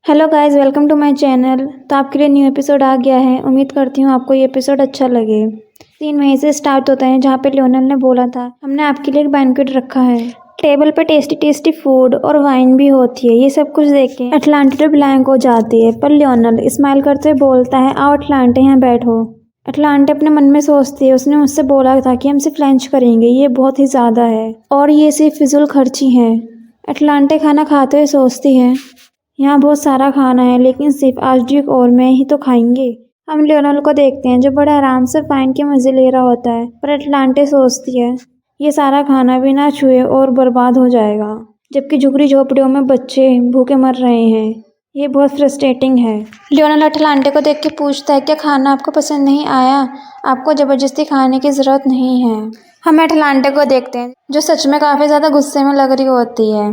Hello guys, welcome to my channel. तो आपके लिए न्यू एपिसोड आ गया है। उम्मीद करती हूँ आपको ये एपिसोड अच्छा लगे। सीन वहीं से स्टार्ट होता है जहाँ पे लियोनल ने बोला था हमने आपके लिए एक बैंक्वेट रखा है। टेबल पे टेस्टी टेस्टी फूड और वाइन भी होती है। ये सब कुछ देख के अटलांटे ब्लैंक हो जाती है, पर लियोनल स्माइल करते हुए बोलता है आओ अटलांटे यहाँ बैठो। अटलांटे अपने मन में सोचती है उसने मुझसे बोला था कि हम सिर्फ लंच करेंगे, ये बहुत ही ज़्यादा है और ये सिर्फ फिजूल खर्ची है। अटलांटे खाना खाते हुए सोचती है यहाँ बहुत सारा खाना है लेकिन सिर्फ आजड्यूक और मैं ही तो खाएंगे। हम लियोनल को देखते हैं जो बड़े आराम से वाइन के मजे ले रहा होता है, पर अटलांटे सोचती है ये सारा खाना बिना छुए और बर्बाद हो जाएगा, जबकि झुग्गी झोपड़ियों में बच्चे भूखे मर रहे हैं। ये बहुत फ्रस्ट्रेटिंग है। लियोनल अटलांटे को देख के पूछता है क्या खाना आपको पसंद नहीं आया? आपको ज़बरदस्ती खाने की ज़रूरत नहीं है। हम अटलांटे को देखते हैं जो सच में काफ़ी ज़्यादा गुस्से में लग रही होती है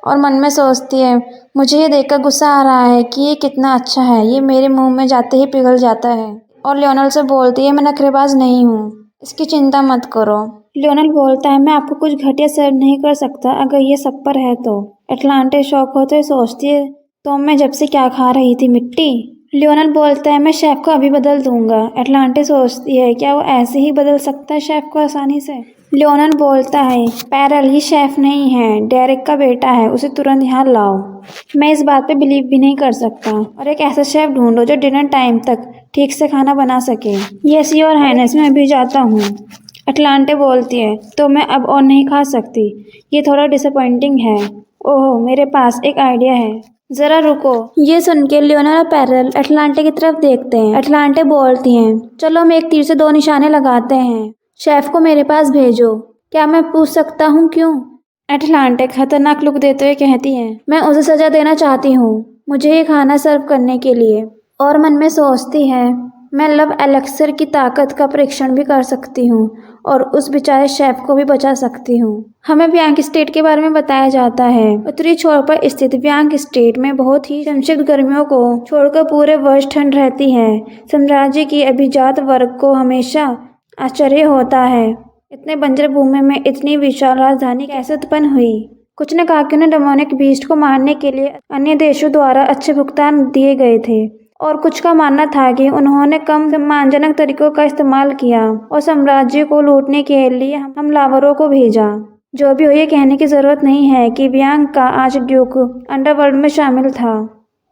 और मन में सोचती है मुझे ये देखकर गुस्सा आ रहा है कि ये कितना अच्छा है, ये मेरे मुंह में जाते ही पिघल जाता है। और लियोनल से बोलती है मैं नखरेबाज नहीं हूँ, इसकी चिंता मत करो। लियोनल बोलता है मैं आपको कुछ घटिया सर्व नहीं कर सकता अगर ये सब पर है तो। अटलांटे शौक होते सोचती है तो मैं जब से क्या खा रही थी, मिट्टी? लियोनल बोलता है मैं शेफ को अभी बदल दूंगा। अटलांटे सोचती है क्या वो ऐसे ही बदल सकता है शेफ को आसानी से? लियोनल बोलता है पैरल ये शेफ नहीं है, डेरेक का बेटा है, उसे तुरंत यहाँ लाओ। मैं इस बात पे बिलीव भी नहीं कर सकता। और एक ऐसा शेफ ढूंढो जो डिनर टाइम तक ठीक से खाना बना सके। यस योर हाइनेस, मैं अभी जाता हूँ। अटलांटे बोलती है तो मैं अब और नहीं खा सकती, ये थोड़ा डिसअपॉइंटिंग है। ओह मेरे पास एक आइडिया है, जरा रुको। ये सुन के लियोनल और पैरल अटलांटे की तरफ देखते हैं। अटलांटे बोलती हैं चलो हम एक तीर से दो निशाने लगाते हैं, शेफ को मेरे पास भेजो। क्या मैं पूछ सकता हूँ क्यों? अटलांटे खतरनाक लुक देते हुए कहती है मैं उसे सजा देना चाहती हूँ मुझे ये खाना सर्व करने के लिए। और मन में सोचती है मैं लव एलेक्सर की ताकत का परीक्षण भी कर सकती हूँ और उस बेचारे शेफ को भी बचा सकती हूँ। हमें व्यांग स्टेट के बारे में बताया जाता है। उत्तरी छोर पर स्थित व्यांग स्टेट में बहुत ही संक्षिप्त गर्मियों को छोड़कर पूरे वर्ष ठंड रहती है। साम्राज्य की अभिजात वर्ग को हमेशा आश्चर्य होता है इतने बंजर भूमि में इतनी विशाल राजधानी कैसे उत्पन्न हुई। कुछ ने कहा कि उन्हें डेमोनिक बीस्ट को मारने के लिए अन्य देशों द्वारा अच्छे भुगतान दिए गए थे, और कुछ का मानना था कि उन्होंने कम सम्मानजनक तरीकों का इस्तेमाल किया और साम्राज्य को लूटने के लिए हमलावरों को भेजा। जो भी हो ये कहने की जरूरत नहीं है कि व्यांग का आर्चड्यूक अंडरवर्ल्ड में शामिल था।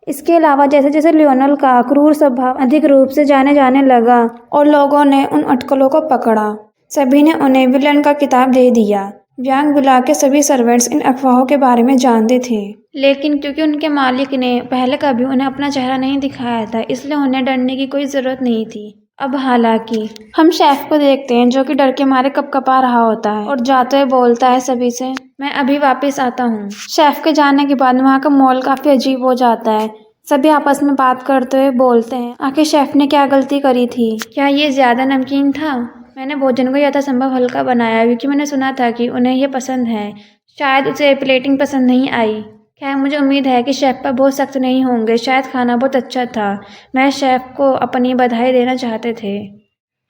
इसके अलावा जैसे जैसे लियोनल का क्रूर स्वभाव अधिक रूप से जाने लगा और लोगों ने उन अटकलों को पकड़ा, सभी ने उन्हें विलन का किताब दे दिया। व्यांग विला के सभी सर्वेंट्स इन अफवाहों के बारे में जानते थे, लेकिन क्योंकि उनके मालिक ने पहले कभी उन्हें अपना चेहरा नहीं दिखाया था इसलिए उन्हें डरने की कोई ज़रूरत नहीं थी। अब हालांकि हम शेफ को देखते हैं जो कि डर के मारे कपकपा रहा होता है और जाते हुए बोलता है सभी से मैं अभी वापस आता हूँ। शेफ के जाने के बाद वहाँ का माहौल काफ़ी अजीब हो जाता है। सभी आपस में बात करते हुए बोलते हैं आखिर शेफ ने क्या गलती करी थी? क्या ये ज़्यादा नमकीन था? मैंने भोजन को यथासंभव हल्का बनाया क्योंकि मैंने सुना था कि उन्हें यह पसंद है। शायद उसे प्लेटिंग पसंद नहीं आई। खैर मुझे उम्मीद है कि शेफ़ पर बहुत सख्त नहीं होंगे। शायद खाना बहुत अच्छा था। मैं शेफ़ को अपनी बधाई देना चाहते थे।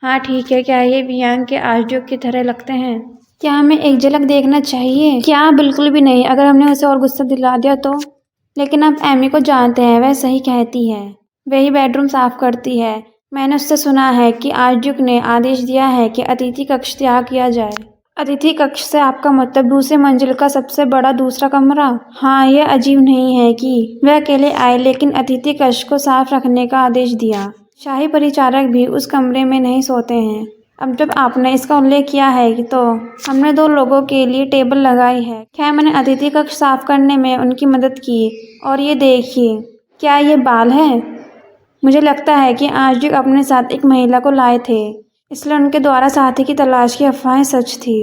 हाँ ठीक है, क्या ये व्यांग के आर्चड्यूक की तरह लगते हैं? क्या हमें एक झलक देखना चाहिए? क्या बिल्कुल भी नहीं, अगर हमने उसे और गुस्सा दिला दिया तो। लेकिन आप एमी को जानते हैं, वह सही कहती है। वही बेडरूम साफ करती है। मैंने उससे सुना है कि आर्चड्यूक ने आदेश दिया है कि अतिथि कक्ष त्याग किया जाए। अतिथि कक्ष से आपका मतलब दूसरे मंजिल का सबसे बड़ा दूसरा कमरा? हाँ, यह अजीब नहीं है कि वह अकेले आए, लेकिन अतिथि कक्ष को साफ रखने का आदेश दिया। शाही परिचारक भी उस कमरे में नहीं सोते हैं। अब जब आपने इसका उल्लेख किया है कि तो हमने 2 लोगों के लिए टेबल लगाई है। खैर मैंने अतिथि कक्ष साफ करने में उनकी मदद की। और ये देखिए, क्या ये बाल है? मुझे लगता है कि आर्चड्यूक अपने साथ एक महिला को लाए थे, इसलिए उनके द्वारा साथी की तलाश की अफवाहें सच थी।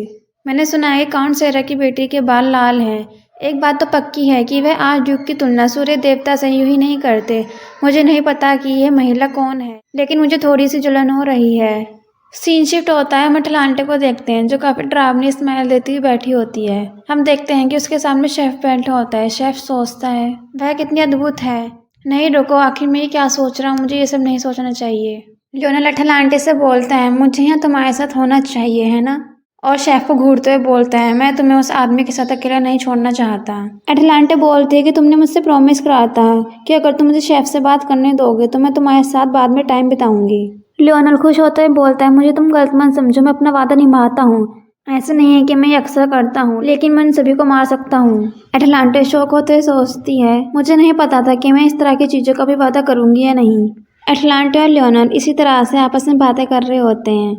मैंने सुना है कि काउंट सेरा की बेटी के बाल लाल हैं। एक बात तो पक्की है कि वह आर्चड्यूक की तुलना सूर्य देवता से यूं ही नहीं करते। मुझे नहीं पता कि यह महिला कौन है, लेकिन मुझे थोड़ी सी जलन हो रही है। सीन शिफ्ट होता है। हम अटलांटे को देखते हैं जो काफ़ी डरावनी स्माइल देती हुई बैठी होती है। हम देखते हैं कि उसके सामने शेफ बैठा होता है। शेफ सोचता है वह कितनी अद्भुत है। नहीं रुको, आखिर मैं क्या सोच रहा हूँ, मुझे ये सब नहीं सोचना चाहिए। लियोनल अटलांटे से बोलता है मुझे यहाँ तुम्हारे साथ होना चाहिए, है ना? और शेफ को घूरते हुए बोलता है, मैं तुम्हें उस आदमी के साथ अकेला नहीं छोड़ना चाहता। एटलांटे बोलती है कि तुमने मुझसे प्रॉमिस करा था कि अगर तुम मुझे शेफ से बात करने दोगे तो मैं तुम्हारे साथ बाद में टाइम बिताऊंगी। लियोनल खुश होते हुए बोलता है, मुझे तुम गलत मत समझो, मैं अपना वादा निभाता हूँ। ऐसे नहीं है कि मैं ये अक्सर करता हूँ, लेकिन मैं उन सभी को मार सकता हूँ। एटलांटे शौक होते हुए सोचती है, मुझे नहीं पता था कि मैं इस तरह की चीज़ों का भी वादा करूंगी या नहीं। एटलांटे और लियोनल इसी तरह से आपस में बातें कर रहे होते हैं।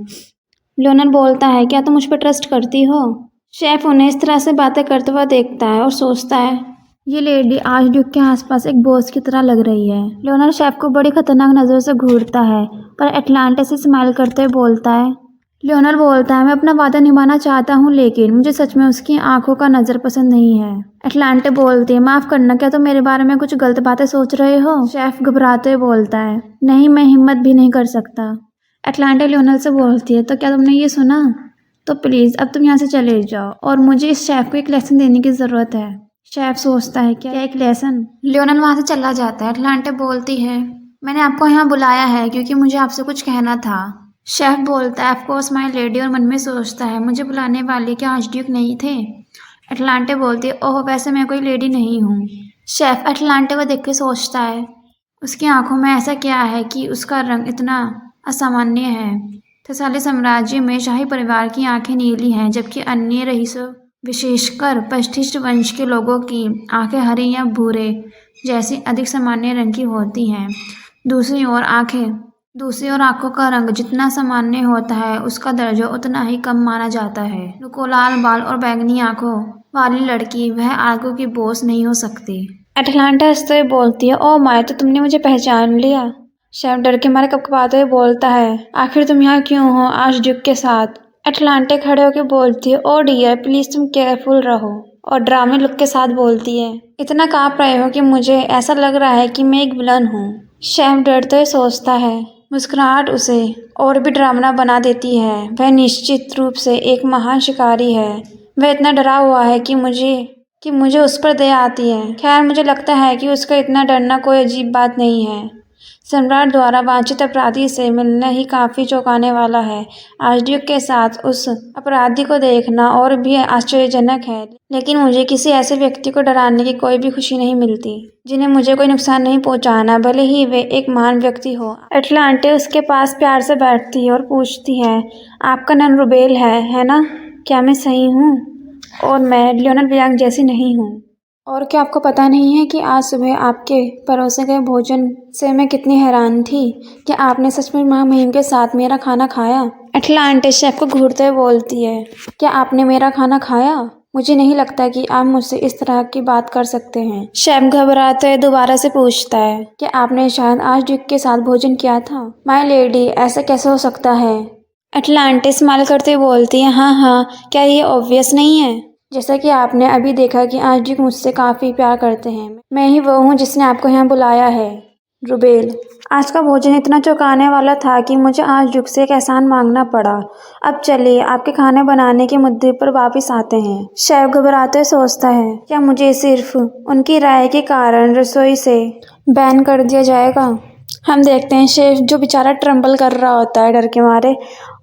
लियोनल बोलता है, क्या तुम मुझ पर ट्रस्ट करती हो? शेफ उन्हें इस तरह से बातें करते हुए देखता है और सोचता है, ये लेडी आर्चड्यूक के आसपास एक बॉस की तरह लग रही है। लियोनल शेफ को बड़ी खतरनाक नज़रों से घूरता है, पर एटलांटे से स्माइल करते हुए बोलता है। लियोनल बोलता है, मैं अपना वादा निभाना चाहता हूँ, लेकिन मुझे सच में उसकी आंखों का नज़र पसंद नहीं है। एटलांटे बोलती है, माफ़ करना, क्या तुम मेरे बारे में कुछ गलत बातें सोच रहे हो? शेफ घबराते हुए बोलता है, नहीं, मैं हिम्मत भी नहीं कर सकता। एटलांटे लियोनल से बोलती है, तो क्या तुमने ये सुना? तो प्लीज़ अब तुम यहाँ से चले जाओ और मुझे इस शेफ को एक लेसन देने की ज़रूरत है। शेफ सोचता है, क्या एक लेसन? लियोनल वहाँ से चला जाता है। एटलांटे बोलती है, मैंने आपको यहाँ बुलाया है क्योंकि मुझे आपसे कुछ कहना था। शेफ बोलता है, ऑफ कोर्स माय लेडी, और मन में सोचता है, मुझे बुलाने वाले क्या आर्चड्यूक नहीं थे? एटलांटे बोलती है, ओह वैसे मैं कोई लेडी नहीं हूँ। शेफ एटलांटे को देख के सोचता है, उसकी आंखों में ऐसा क्या है कि उसका रंग इतना असामान्य है। थसाली साम्राज्य में शाही परिवार की आंखें नीली हैं, जबकि अन्य रईसों, विशेषकर पश्चिम वंश के लोगों की आंखें हरी या भूरे जैसी अधिक सामान्य रंग की होती हैं। दूसरी ओर आंखों का रंग जितना सामान्य होता है, उसका दर्जा उतना ही कम माना जाता है। को लाल बाल और बैंगनी आंखों वाली लड़की वह आंखों की बोस नहीं हो सकती। एटलांटा हंसते हुए बोलती है, ओह माय, तो तुमने मुझे पहचान लिया। शेफ डर के मारे कपकपाते हुए बोलता है, आखिर तुम यहाँ क्यों हो आर्चड्यूक के साथ? एटलांटे खड़े होकर बोलती है, ओ डियर प्लीज तुम केयरफुल रहो, और ड्रामे लुक के साथ बोलती है, इतना कांप रहे हो कि मुझे ऐसा लग रहा है कि मैं एक विलन हूँ। शेफ डरते हुए सोचता है, मुस्कुराहट उसे और भी डरावना बना देती है। वह निश्चित रूप से एक महान शिकारी है। वह इतना डरा हुआ है कि मुझे उस पर दया आती है। खैर, मुझे लगता है कि उसका इतना डरना कोई अजीब बात नहीं है। सम्राट द्वारा वांछित अपराधी से मिलना ही काफ़ी चौंकाने वाला है। आर्चड्यूक के साथ उस अपराधी को देखना और भी आश्चर्यजनक है, लेकिन मुझे किसी ऐसे व्यक्ति को डराने की कोई भी खुशी नहीं मिलती जिन्हें मुझे कोई नुकसान नहीं पहुंचाना, भले ही वे एक महान व्यक्ति हो। एटलांटे उसके पास प्यार से बैठती है और पूछती है, आपका नाम रुबेल है ना? क्या मैं सही हूँ? और मैं लियोनल ब्लैंक जैसी नहीं हूँ। और क्या आपको पता नहीं है कि आज सुबह आपके परोसे गए भोजन से मैं कितनी हैरान थी? क्या आपने सच में महामहिम के साथ मेरा खाना खाया? एटलांटे शेफ को घूरते हुए बोलती है, क्या आपने मेरा खाना खाया? मुझे नहीं लगता कि आप मुझसे इस तरह की बात कर सकते हैं। शेफ घबराते हुए दोबारा से पूछता है, क्या आपने शायद आर्चड्यूक के साथ भोजन किया था? माय लेडी, ऐसा कैसे हो सकता है? एटलांटे स्माइल करते हुए बोलती है, हाँ, क्या ये ऑब्वियस नहीं है? जैसा कि आपने अभी देखा कि आर्चड्यूक मुझसे काफ़ी प्यार करते हैं। मैं ही वो हूँ जिसने आपको यहाँ बुलाया है। रुबेल, आज का भोजन इतना चौंकाने वाला था कि मुझे आर्चड्यूक से एक एहसान मांगना पड़ा। अब चलिए आपके खाने बनाने के मुद्दे पर वापस आते हैं। शेफ घबराते सोचता है, क्या मुझे सिर्फ उनकी राय के कारण रसोई से बैन कर दिया जाएगा? हम देखते हैं शेफ जो बेचारा ट्रम्बल कर रहा होता है डर के मारे,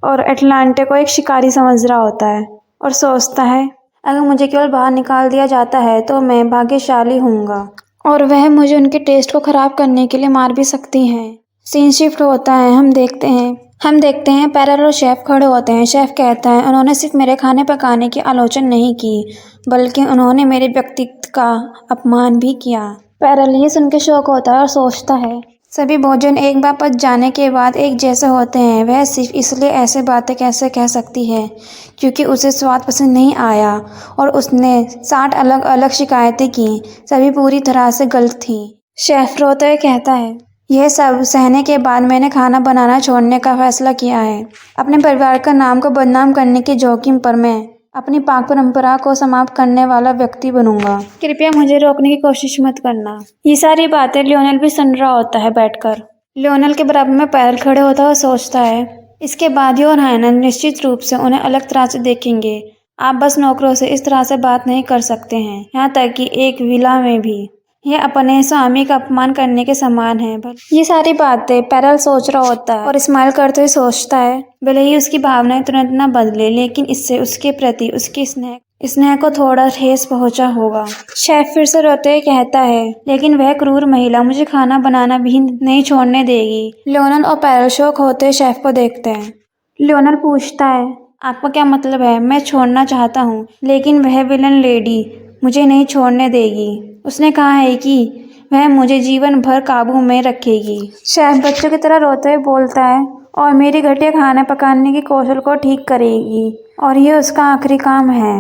और एटलांटे को एक शिकारी समझ रहा होता है और सोचता है, अगर मुझे केवल बाहर निकाल दिया जाता है तो मैं भाग्यशाली हूँगा, और वह मुझे उनके टेस्ट को ख़राब करने के लिए मार भी सकती हैं। सीन शिफ्ट होता है। हम देखते हैं पैरल और शेफ खड़े होते हैं। शेफ कहता है, उन्होंने सिर्फ मेरे खाने पकाने की आलोचना नहीं की, बल्कि उन्होंने मेरे व्यक्तित्व का अपमान भी किया। पैरल ये सुन के शौक होता है और सोचता है, सभी भोजन एक बार पच जाने के बाद एक जैसे होते हैं। वह सिर्फ इसलिए ऐसे बातें कैसे कह सकती है क्योंकि उसे स्वाद पसंद नहीं आया, और उसने 60 अलग अलग शिकायतें की, सभी पूरी तरह से गलत थी। शेफ रोते हुए कहता है, यह सब सहने के बाद मैंने खाना बनाना छोड़ने का फैसला किया है। अपने परिवार का नाम को बदनाम करने के जोखिम पर मैं अपनी पाक परंपरा को समाप्त करने वाला व्यक्ति बनूंगा। कृपया मुझे रोकने की कोशिश मत करना। ये सारी बातें लियोनल भी सुन रहा होता है बैठकर। लियोनल के बराबर में पैरल खड़े होता है और सोचता है, इसके बाद और हायना निश्चित रूप से उन्हें अलग तरह से देखेंगे। आप बस नौकरों से इस तरह से बात नहीं कर सकते हैं, यहाँ तक कि एक विला में भी। यह अपने स्वामी का अपमान करने के समान है। ये सारी बातें पैरल सोच रहा होता है और स्माइल करते हुए सोचता है भले ही उसकी भावनाएं तुरंत ना बदले, लेकिन इससे उसके प्रति उसकी स्नेह को थोड़ा ठेस पहुंचा होगा। शेफ फिर से रोते हुए कहता है, लेकिन वह क्रूर महिला मुझे खाना बनाना भी नहीं छोड़ने देगी। लियोनल और पैरल शौक होते हुए शेफ को देखते हैं। लियोनल पूछता है, आपका क्या मतलब है? मैं छोड़ना चाहता हूँ, लेकिन वह विलन लेडी मुझे नहीं छोड़ने देगी। उसने कहा है कि वह मुझे जीवन भर काबू में रखेगी। शेफ बच्चों की तरह रोते हुए बोलता है, और मेरी घटिया खाना पकाने की कौशल को ठीक करेगी, और यह उसका आखिरी काम है।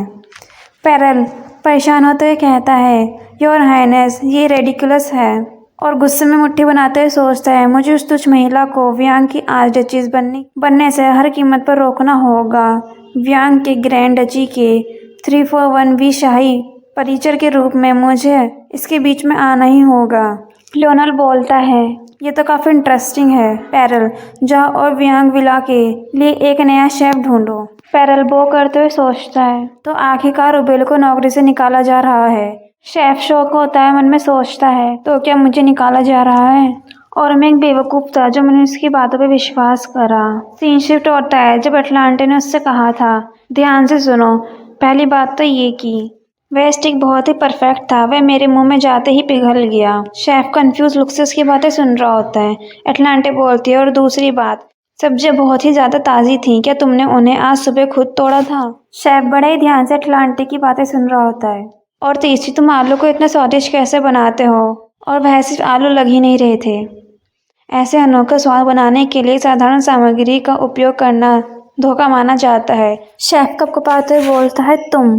पैरल परेशान होते हुए कहता है, योर हाइनेस, ये रेडिकुलस है, और गुस्से में मुट्ठी बनाते हुए सोचता है मुझे उस तुच्छ महिला को व्यांग की आर्चडचीज बनने से हर कीमत पर रोकना होगा। व्यांग के ग्रैंड डची के 341 शाही परिचर के रूप में मुझे इसके बीच में आना ही होगा। लियोनल बोलता है, ये तो काफ़ी इंटरेस्टिंग है। पैरल, जाओ और व्यांग विला के लिए एक नया शेफ ढूंढो। पैरल बो करते हुए सोचता है, तो आखिरकार उबेल को नौकरी से निकाला जा रहा है। शेफ शौक होता है, मन में सोचता है, तो क्या मुझे निकाला जा रहा है? और मैं एक बेवकूफ़ था जो मैंने उसकी बातों पे विश्वास करा। सीन शिफ्ट होता है जब अटलांटे ने उससे कहा था, ध्यान से सुनो। पहली बात तो ये कि वह स्टिक बहुत ही परफेक्ट था, वह मेरे मुंह में जाते ही पिघल गया। शेफ कंफ्यूज लुक से उसकी बातें सुन रहा होता है। अटलांटे बोलती है, और दूसरी बात, सब्जियां बहुत ही ज़्यादा ताज़ी थीं, क्या तुमने उन्हें आज सुबह खुद तोड़ा था? शेफ बड़े ही ध्यान से अटलांटे की बातें सुन रहा होता है। और तीसरी, तुम आलू को इतना स्वादिष्ट कैसे बनाते हो? और वह सिर्फ आलू लग ही नहीं रहे थे। ऐसे अनोखा स्वाद बनाने के लिए साधारण सामग्री का उपयोग करना धोखा माना जाता है। शेफ कपकपाते हुए बोलता है, तुम,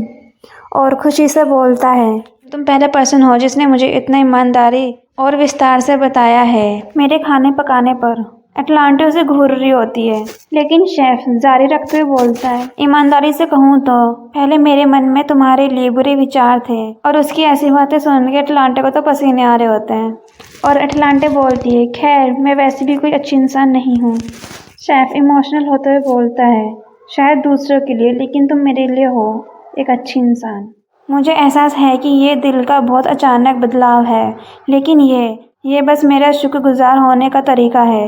और खुशी से बोलता है, तुम पहला पर्सन हो जिसने मुझे इतना ईमानदारी और विस्तार से बताया है मेरे खाने पकाने पर। अटलांटे उसे घूर रही होती है, लेकिन शेफ जारी रखते हुए बोलता है, ईमानदारी से कहूँ तो पहले मेरे मन में तुम्हारे लिए बुरे विचार थे। और उसकी ऐसी बातें सुन के अटलांटे को तो पसीने आ रहे होते हैं। और अटलांटे बोलती है, खैर मैं वैसे भी कोई अच्छी इंसान नहीं हूँ। शेफ इमोशनल होते हुए बोलता है, शायद दूसरों के लिए, लेकिन तुम मेरे लिए हो एक अच्छी इंसान। मुझे एहसास है कि ये दिल का बहुत अचानक बदलाव है, लेकिन ये बस मेरा शुक्रगुजार होने का तरीका है।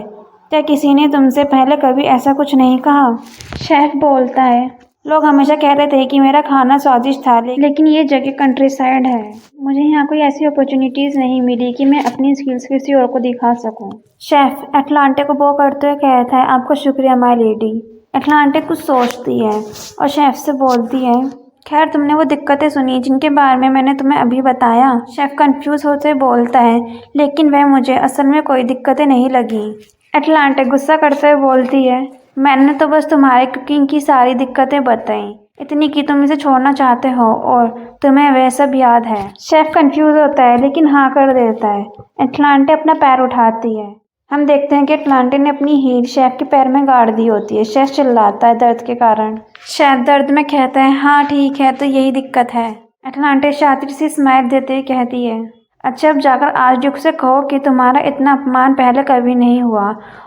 क्या किसी ने तुमसे पहले कभी ऐसा कुछ नहीं कहा? शेफ बोलता है, लोग हमेशा कहते थे कि मेरा खाना स्वादिष्ट था, लेकिन ये जगह कंट्री साइड है। मुझे यहाँ कोई ऐसी अपॉर्चुनिटीज़ नहीं मिली कि मैं अपनी स्किल्स किसी और को दिखा सकूँ। शेफ अटलांटे को बो करते हुए कहता है, आपका शुक्रिया माय लेडी। अटलांटे कुछ सोचती है और शेफ से बोलती है, खैर तुमने वो दिक्कतें सुनी जिनके बारे में मैंने तुम्हें अभी बताया? शेफ कंफ्यूज होते बोलता है, लेकिन वह मुझे असल में कोई दिक्कतें नहीं लगी। अटलांटे गुस्सा करते हुए बोलती है, मैंने तो बस तुम्हारे कुकिंग की सारी दिक्कतें बताई, इतनी कि तुम इसे छोड़ना चाहते हो और तुम्हें वह सब याद है। शेफ कंफ्यूज होता है, लेकिन हाँ कर देता है। अटलांटे अपना पैर उठाती है। हम देखते हैं कि अटलांटे ने अपनी हील शेफ के पैर में गाड़ दी होती है। शेफ चिल्लाता है दर्द के कारण। शेफ दर्द में कहता है, हाँ ठीक है, तो यही दिक्कत है। अटलांटे शातिर सी स्माइल देते हुए कहती है, अच्छा अब जाकर आर्चड्यूक से कहो कि तुम्हारा इतना अपमान पहले कभी नहीं हुआ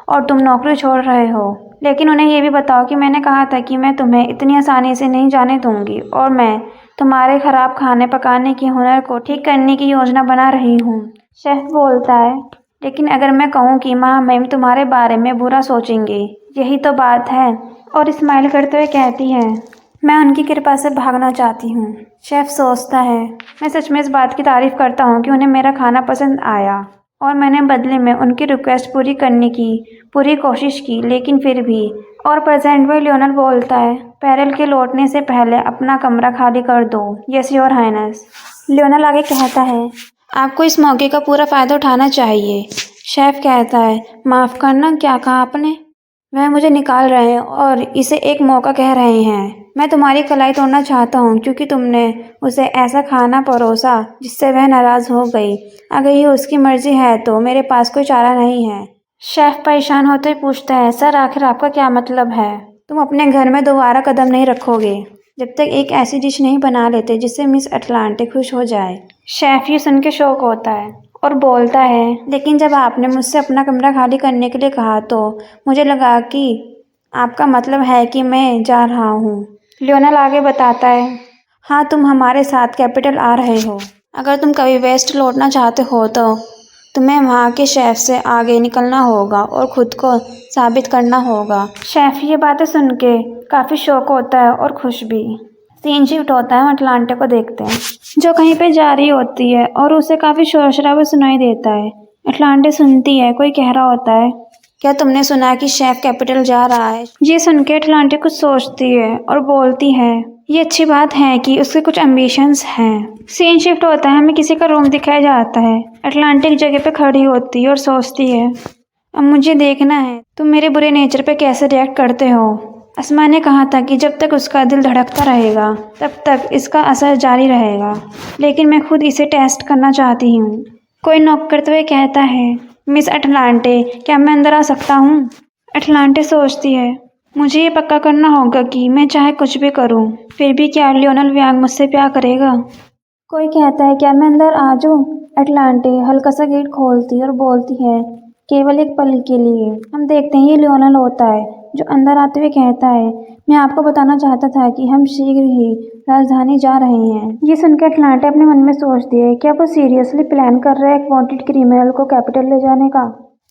और तुम नौकरी छोड़ रहे हो। लेकिन उन्हें यह भी बताओ कि मैंने कहा था कि मैं तुम्हें इतनी आसानी से नहीं जाने दूंगी, और मैं तुम्हारे खराब खाने पकाने के हुनर को ठीक करने की योजना बना रही हूँ। शेफ बोलता है, लेकिन अगर मैं कहूँ कि माँ मैम तुम्हारे बारे में बुरा सोचेंगे, यही तो बात है। और स्माइल करते हुए कहती है, मैं उनकी कृपा से भागना चाहती हूँ। शेफ सोचता है, मैं सच में इस बात की तारीफ करता हूँ कि उन्हें मेरा खाना पसंद आया और मैंने बदले में उनकी रिक्वेस्ट पूरी करने की पूरी कोशिश की, लेकिन फिर भी। और प्रेजेंट में लियोनल बोलता है, पैरल के लौटने से पहले अपना कमरा खाली कर दो। Yes your highness. लियोनल आगे कहता है, आपको इस मौके का पूरा फ़ायदा उठाना चाहिए। शेफ कहता है, माफ़ करना, क्या कहा आपने? वह मुझे निकाल रहे हैं और इसे एक मौका कह रहे हैं। मैं तुम्हारी कलाई तोड़ना चाहता हूँ क्योंकि तुमने उसे ऐसा खाना परोसा जिससे वह नाराज़ हो गई। अगर ये उसकी मर्जी है तो मेरे पास कोई चारा नहीं है। शेफ परेशान होते ही पूछता है, सर आखिर आपका क्या मतलब है? तुम अपने घर में दोबारा कदम नहीं रखोगे जब तक एक ऐसी डिश नहीं बना लेते जिससे मिस अटलांटे खुश हो जाए। शेफ ये सुन के शौक होता है और बोलता है, लेकिन जब आपने मुझसे अपना कमरा खाली करने के लिए कहा तो मुझे लगा कि आपका मतलब है कि मैं जा रहा हूँ। लियोनल आगे बताता है, हाँ तुम हमारे साथ कैपिटल आ रहे हो। अगर तुम कभी वेस्ट लौटना चाहते हो तो तुम्हें वहाँ के शेफ से आगे निकलना होगा और खुद को साबित करना होगा। शेफ ये बातें सुन के काफ़ी शौक होता है और खुश भी। सीन शिफ्ट होता है, हम अटलांटे को देखते हैं जो कहीं पे जा रही होती है और उसे काफ़ी शोर शराबा सुनाई देता है। अटलांटे सुनती है, कोई कह रहा होता है, क्या तुमने सुना कि शेफ कैपिटल जा रहा है? ये सुन के अटलांटे कुछ सोचती है और बोलती है, ये अच्छी बात है कि उसके कुछ एम्बिशंस हैं। सीन शिफ्ट होता है, हमें किसी का रूम दिखाया जाता है। अटलांटे एक जगह पे खड़ी होती है और सोचती है, अब मुझे देखना है तुम मेरे बुरे नेचर पे कैसे रिएक्ट करते हो। अस्मा ने कहा था कि जब तक उसका दिल धड़कता रहेगा तब तक इसका असर जारी रहेगा, लेकिन मैं खुद इसे टेस्ट करना चाहती हूँ। कोई नॉक करते हुए कहता है, मिस अटलांटे, क्या मैं अंदर आ सकता हूँ? अटलांटे सोचती है, मुझे ये पक्का करना होगा कि मैं चाहे कुछ भी करूँ फिर भी क्या लियोनल व्यांग मुझसे प्यार करेगा। कोई कहता है, क्या मैं अंदर आ जाऊँ? अटलांटे हल्का सा गेट खोलती है और बोलती है, केवल एक पल के लिए। हम देखते हैं ये लियोनल होता है जो अंदर आते हुए कहता है, मैं आपको बताना चाहता था कि हम शीघ्र ही राजधानी जा रहे हैं। ये सुनकर अटलांटे अपने मन में सोचती है, क्या वो सीरियसली प्लान कर रहा है एक वांटेड क्रिमिनल को कैपिटल ले जाने का?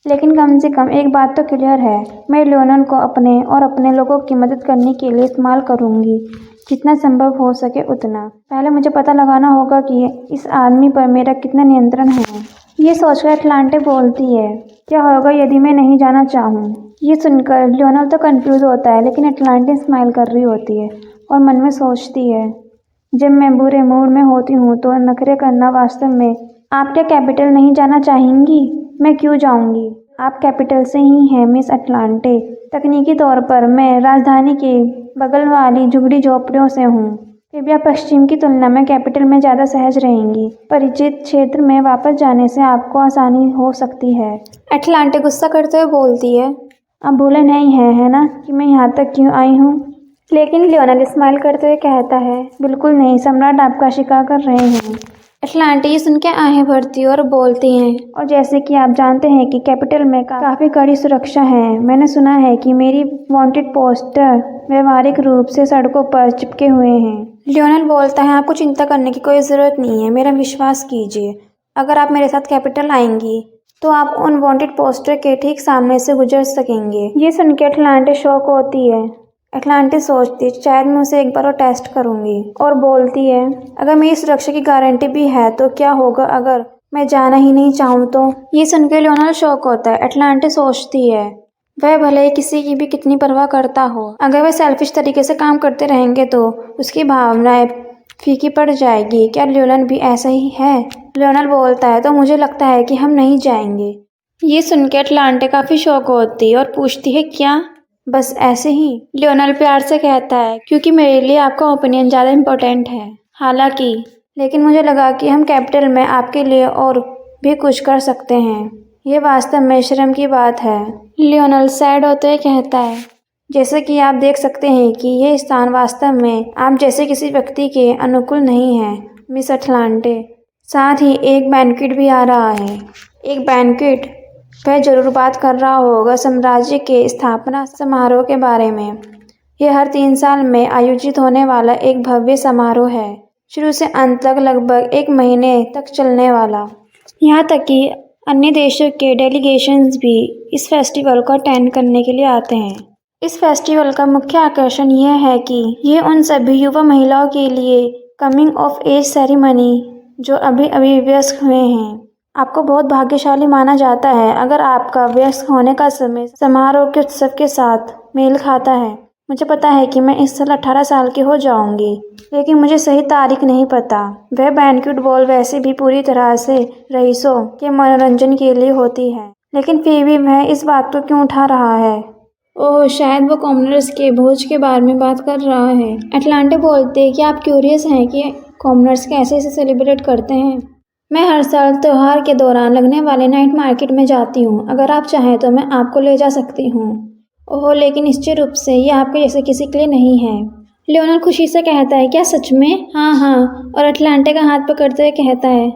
लेकिन कम से कम एक बात तो क्लियर है, मैं लियोनल को अपने और अपने लोगों की मदद करने के लिए इस्तेमाल करूंगी, जितना संभव हो सके उतना। पहले मुझे पता लगाना होगा कि इस आदमी पर मेरा कितना नियंत्रण है। ये सोचकर अटलांटे बोलती है, क्या होगा यदि मैं नहीं जाना चाहूँ? ये सुनकर लियोनल तो कंफ्यूज होता है, लेकिन अटलांटे स्माइल कर रही होती है और मन में सोचती है, जब मैं बुरे मूड में होती हूँ तो नखरे करना वास्तव में। आप क्या कैपिटल नहीं जाना चाहेंगी? मैं क्यों जाऊंगी? आप कैपिटल से ही हैं मिस अटलांटे। तकनीकी तौर पर मैं राजधानी के बगल वाली झुग्गी झोपड़ियों से हूँ। कृपया पश्चिम की तुलना में कैपिटल में ज़्यादा सहज रहेंगी। परिचित क्षेत्र में वापस जाने से आपको आसानी हो सकती है। अटलांटे गुस्सा करते हुए बोलती है, आप भूले नहीं हैं है ना कि मैं यहाँ तक क्यों आई हूँ? लेकिन लियोनल स्माइल करते हुए कहता है, बिल्कुल नहीं, सम्राट आपका शिकार कर रहे हैं। अटलांटे ये सुन के आहें भरती और बोलती हैं, और जैसे कि आप जानते हैं कि कैपिटल में काफ़ी कड़ी सुरक्षा है। मैंने सुना है कि मेरी वांटेड पोस्टर व्यवहारिक रूप से सड़कों पर चिपके हुए हैं। लियोनल बोलता है, आपको चिंता करने की कोई ज़रूरत नहीं है, मेरा विश्वास कीजिए। अगर आप मेरे साथ कैपिटल आएंगी तो आप उन वांटेड पोस्टर के ठीक सामने से गुजर सकेंगे। ये सुन के अटलांटे शॉक होती है। अटलांटे सोचती है, शायद मैं उसे एक बार और टेस्ट करूंगी, और बोलती है, अगर मेरी सुरक्षा की गारंटी भी है तो क्या होगा अगर मैं जाना ही नहीं चाहूँ तो? ये सुनकर लियोनल शॉक होता है। अटलांटे सोचती है, वह भले ही किसी की भी कितनी परवाह करता हो, अगर वह सेल्फिश तरीके से काम करते रहेंगे तो उसकी भावनाएं फीकी पड़ जाएगी। क्या लियोनल भी ऐसा ही है? लियोनल बोलता है, तो मुझे लगता है कि हम नहीं जाएंगे। ये सुनकर अटलांटे काफ़ी शॉक होती है और पूछती है, क्या बस ऐसे ही? लियोनल प्यार से कहता है, क्योंकि मेरे लिए आपका ओपिनियन ज़्यादा इम्पोर्टेंट है। हालांकि लेकिन मुझे लगा कि हम कैपिटल में आपके लिए और भी कुछ कर सकते हैं। ये वास्तव में शर्म की बात है। लियोनल सैड होते हुए कहता है, जैसे कि आप देख सकते हैं कि ये स्थान वास्तव में आप जैसे किसी व्यक्ति के अनुकूल नहीं है मिस अटलांटे। साथ ही एक बैंक्वेट भी आ रहा है। एक बैंक्वेट? वह जरूर बात कर रहा होगा साम्राज्य के स्थापना समारोह के बारे में। यह हर 3 साल में आयोजित होने वाला एक भव्य समारोह है, शुरू से अंत तक लगभग 1 महीने तक चलने वाला। यहाँ तक कि अन्य देशों के डेलीगेशंस भी इस फेस्टिवल को अटेंड करने के लिए आते हैं। इस फेस्टिवल का मुख्य आकर्षण यह है कि यह उन सभी युवा महिलाओं के लिए कमिंग ऑफ एज सेरेमनी जो अभी अभी वयस्क हुए हैं। आपको बहुत भाग्यशाली माना जाता है अगर आपका वयस्क होने का समय समारोह के उत्सव के साथ मेल खाता है। मुझे पता है कि मैं इस साल 18 साल की हो जाऊंगी, लेकिन मुझे सही तारीख नहीं पता। वह बैंक्वेट बॉल वैसे भी पूरी तरह से रईसों के मनोरंजन के लिए होती है, लेकिन फिर भी वह इस बात को क्यों उठा रहा है? ओह, शायद वो कॉमनर्स के भोज के बारे में बात कर रहा है। अटलांटे बोलते हैं कि आप क्यूरियस हैं कि कॉमनर्स कैसे इसे सेलिब्रेट करते हैं। मैं हर साल त्योहार के दौरान लगने वाले नाइट मार्केट में जाती हूँ। अगर आप चाहें तो मैं आपको ले जा सकती हूँ। ओह, लेकिन निश्चित रूप से यह आपके जैसे किसी के लिए नहीं है। लियोनल खुशी से कहता है, क्या सच में? हाँ हाँ, और अटलांटे का हाथ पकड़ते हुए कहता है,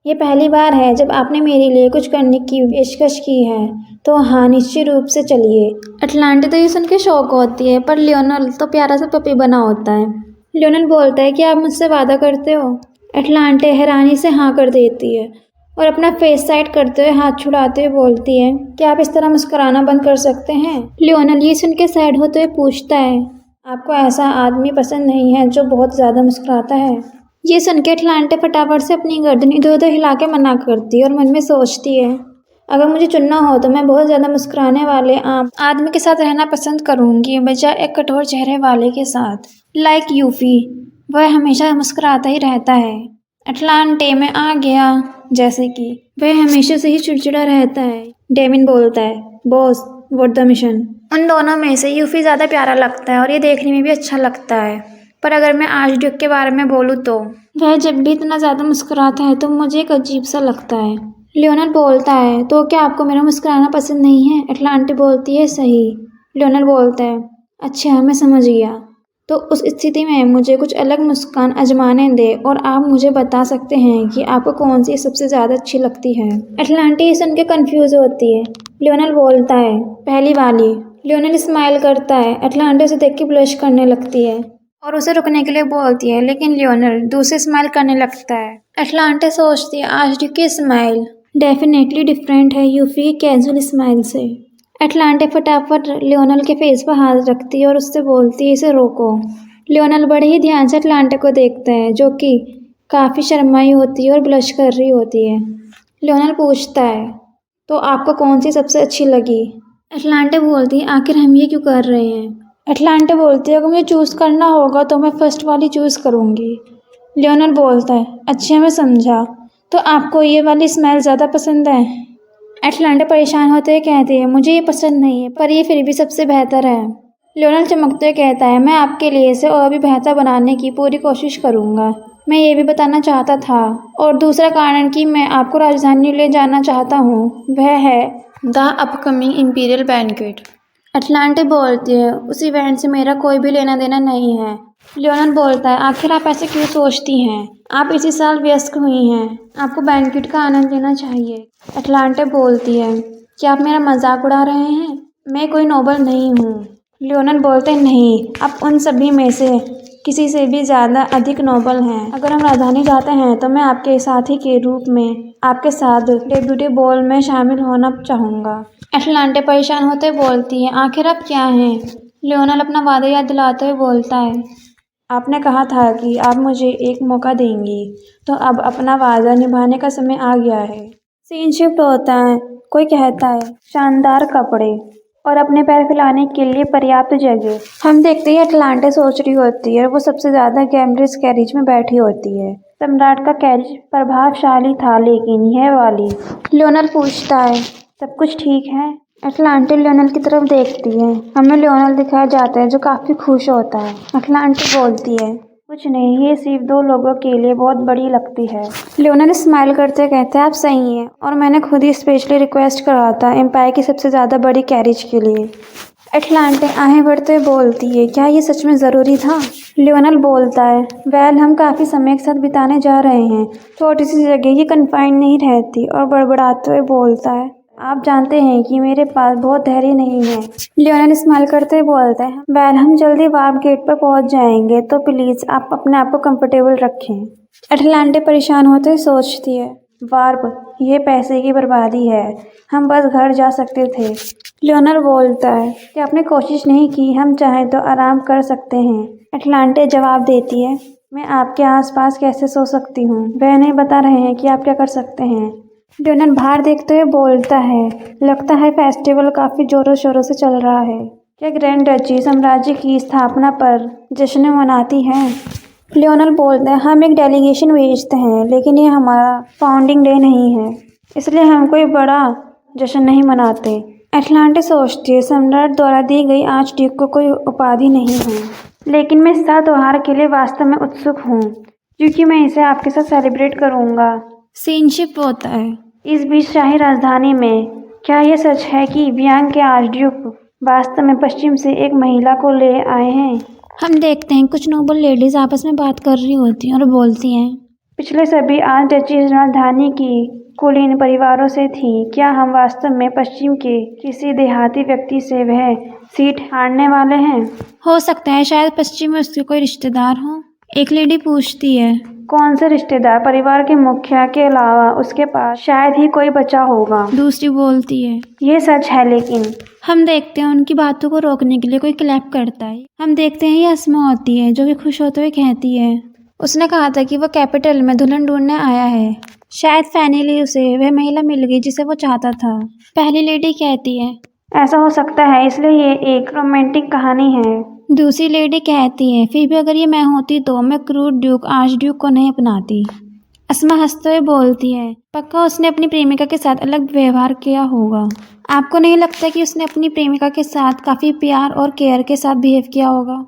ये पहली बार है जब आपने मेरे लिए कुछ करने की पेशकश की है, तो हाँ, निश्चित रूप से चलिए। अटलांटे तो ये सुन के शौक होती है, पर लियोनल तो प्यारा सा पपी बना होता है। लियोनल बोलता है कि आप मुझसे वादा करते हो? एटलांटे हैरानी से हाँ कर देती है और अपना फेस साइड करते हुए हाथ छुड़ाते हुए बोलती है, क्या आप इस तरह मुस्कुराना बंद कर सकते हैं? लियोनल ये सुन के सैड होते हुए पूछता है, आपको ऐसा आदमी पसंद नहीं है जो बहुत ज़्यादा मुस्कुराता है? ये सुन के एटलांटे फटाफट से अपनी गर्दन इधर उधर हिला के मना करती है और मन में सोचती है, अगर मुझे चुनना हो तो मैं बहुत ज़्यादा मुस्कुराने वाले आम आदमी के साथ रहना पसंद करूँगी बजाय एक कठोर चेहरे वाले के साथ। लाइक यूफी, वह हमेशा मुस्कुराता ही रहता है। एटलांटे में आ गया, जैसे कि वह हमेशा से ही चिड़चिड़ा रहता है। डेमिन बोलता है, बॉस व्हाट द मिशन? उन दोनों में से यूफी ज़्यादा प्यारा लगता है और ये देखने में भी अच्छा लगता है, पर अगर मैं आर्चड्यूक के बारे में बोलूँ तो वह जब भी इतना ज़्यादा मुस्कुराता है तो मुझे एक अजीब सा लगता है। लियोनल बोलता है, तो क्या आपको मेरा मुस्कुराना पसंद नहीं है? एटलांटे बोलती है, सही। लियोनल बोलता है, अच्छा मैं समझ गया, तो उस स्थिति में मुझे कुछ अलग मुस्कान आजमाने दे और आप मुझे बता सकते हैं कि आपको कौन सी सबसे ज़्यादा अच्छी लगती है। एटलांटे सुन के कन्फ्यूज होती है। लियोनल बोलता है, पहली वाली। लियोनल स्माइल करता है। एटलांटे उसे देख के ब्लश करने लगती है और उसे रुकने के लिए बोलती है, लेकिन लियोनल दूसरी स्माइल करने लगता है। एटलांटे सोचती है, आर्चड्यूक की स्माइल डेफिनेटली डिफरेंट है यूफी की कैजुअल स्माइल से। एटलांटे फटाफट लियोनल के फेस पर हाथ रखती है और उससे बोलती है, इसे रोको। लियोनल बड़े ही ध्यान से एटलांटे को देखता है, जो कि काफ़ी शर्माई होती है और ब्लश कर रही होती है। लियोनल पूछता है, तो आपको कौन सी सबसे अच्छी लगी? एटलांटे बोलती है, आखिर हम ये क्यों कर रहे हैं? एटलांटे बोलती है, अगर मुझे चूज़ करना होगा तो मैं फर्स्ट वाली चूज़ करूँगी। लियोनल बोलता है, अच्छा मैं समझा, तो आपको ये वाली स्माइल ज़्यादा पसंद है? एटलांटे परेशान होते हुए कहती है, मुझे ये पसंद नहीं है, पर ये फिर भी सबसे बेहतर है। लियोनल चमकते हुए कहता है, मैं आपके लिए इसे और भी बेहतर बनाने की पूरी कोशिश करूँगा। मैं ये भी बताना चाहता था, और दूसरा कारण कि मैं आपको राजधानी ले जाना चाहता हूँ वह है द अपकमिंग इम्पीरियल बैंक्वेट। एटलांटे बोलती है, उस इवेंट से मेरा कोई भी लेना देना नहीं है। लियोनल बोलता है, आखिर आप ऐसे क्यों सोचती हैं? आप इसी साल वयस्क हुई हैं, आपको बैंक्वेट का आनंद लेना चाहिए। एटलांटे बोलती है, क्या आप मेरा मजाक उड़ा रहे हैं? मैं कोई नोबल नहीं हूँ। लियोनल बोलते हैं, नहीं, आप उन सभी में से किसी से भी ज़्यादा अधिक नोबल हैं। अगर हम राजधानी जाते हैं तो मैं आपके साथी के रूप में आपके साथ डेब्यूटी बॉल में शामिल होना चाहूँगा। एटलांटे परेशान होते बोलती है, आखिर आप क्या हैं? लियोनल अपना वादा याद दिलाते हुए बोलता है, आपने कहा था कि आप मुझे एक मौका देंगी, तो अब अपना वादा निभाने का समय आ गया है। सीन शिफ्ट होता है। कोई कहता है, शानदार कपड़े और अपने पैर फैलाने के लिए पर्याप्त जगह। हम देखते ही एटलांटे सोच रही होती है, वो सबसे ज़्यादा गैम्ब्रिज कैरिज में बैठी होती है। सम्राट का कैरिज प्रभावशाली था, लेकिन यह वाली। लियोनल पूछता है, सब कुछ ठीक है? एटलांटे लियोनल की तरफ देखती है। हमें लियोनल दिखाया जाता है जो काफ़ी खुश होता है। एटलांटे बोलती है, कुछ नहीं, ये सिर्फ दो लोगों के लिए बहुत बड़ी लगती है। लियोनल स्माइल करते कहते हैं, आप सही हैं, और मैंने खुद ही स्पेशली रिक्वेस्ट करा था एम्पायर की सबसे ज़्यादा बड़ी कैरिज के लिए। एटलांटे आहें भरते बोलती है, क्या ये सच में ज़रूरी था? लियोनल बोलता है, वेल हम काफ़ी समय के साथ बिताने जा रहे हैं, छोटी सी जगह ये कन्फाइंड नहीं रहती, और बड़बड़ाते हुए बोलता है, आप जानते हैं कि मेरे पास बहुत धैर्य नहीं है। लियोनल स्माइल करते बोलते हैं, वेल हम जल्दी वार्प गेट पर पहुंच जाएंगे, तो प्लीज़ आप अपने आप को कंफर्टेबल रखें। एटलांटे परेशान होते सोचती है, वार्प, ये पैसे की बर्बादी है, हम बस घर जा सकते थे। लियोनल बोलता है कि आपने कोशिश नहीं की, हम चाहें तो आराम कर सकते हैं। एटलांटे जवाब देती है, मैं आपके आसपास कैसे सो सकती हूँ? वह नहीं बता रहे हैं कि आप क्या कर सकते हैं। लियोनल बाहर देखते हुए बोलता है, लगता है फेस्टिवल काफ़ी ज़ोरों शोरों से चल रहा है। क्या ग्रैंड डची साम्राज्य की स्थापना पर जश्न मनाती है? लियोनल बोलता है, हम एक डेलीगेशन भेजते हैं, लेकिन ये हमारा फाउंडिंग डे नहीं है, इसलिए हम कोई बड़ा जश्न नहीं मनाते। एटलांटे सोचती है, सम्राट द्वारा दी गई आर्चड्यूक को कोई उपाधि नहीं है, लेकिन मैं इस त्योहार के लिए वास्तव में उत्सुक हूँ, क्योंकि मैं इसे आपके साथ सेलिब्रेट करूँगा। सीन शिफ्ट होता है। इस बीच शाही राजधानी में क्या यह सच है कि वियांग के आर्चड्यूक वास्तव में पश्चिम से एक महिला को ले आए हैं? हम देखते हैं कुछ नोबल लेडीज आपस में बात कर रही होती हैं और बोलती हैं, पिछले सभी आर्च डचीज राजधानी की कुलीन परिवारों से थी, क्या हम वास्तव में पश्चिम के किसी देहाती व्यक्ति से वह सीट हारने वाले हैं? हो सकता है शायद पश्चिम में उसके कोई रिश्तेदार हो, एक लेडी पूछती है। कौन से रिश्तेदार परिवार के मुखिया के अलावा उसके पास शायद ही कोई बचा होगा। दूसरी बोलती है, ये सच है, लेकिन हम देखते हैं उनकी बातों को रोकने के लिए कोई क्लैप करता है। हम देखते हैं ये अस्मा होती है जो कि खुश होते हुए कहती है, उसने कहा था कि वो कैपिटल में दुल्हन ढूंढने आया है। शायद फाइनली उसे वह महिला मिल गई जिसे वो चाहता था। पहली लेडी कहती है, ऐसा हो सकता है, इसलिए ये एक रोमांटिक कहानी है। दूसरी लेडी कहती है, फिर भी अगर ये मैं होती तो मैं क्रूर ड्यूक आर्च ड्यूक को नहीं अपनाती। अस्मा हंसते हुए बोलती है, पक्का उसने अपनी प्रेमिका के साथ अलग व्यवहार किया होगा। आपको नहीं लगता कि उसने अपनी प्रेमिका के साथ काफ़ी प्यार और केयर के साथ बिहेव किया होगा।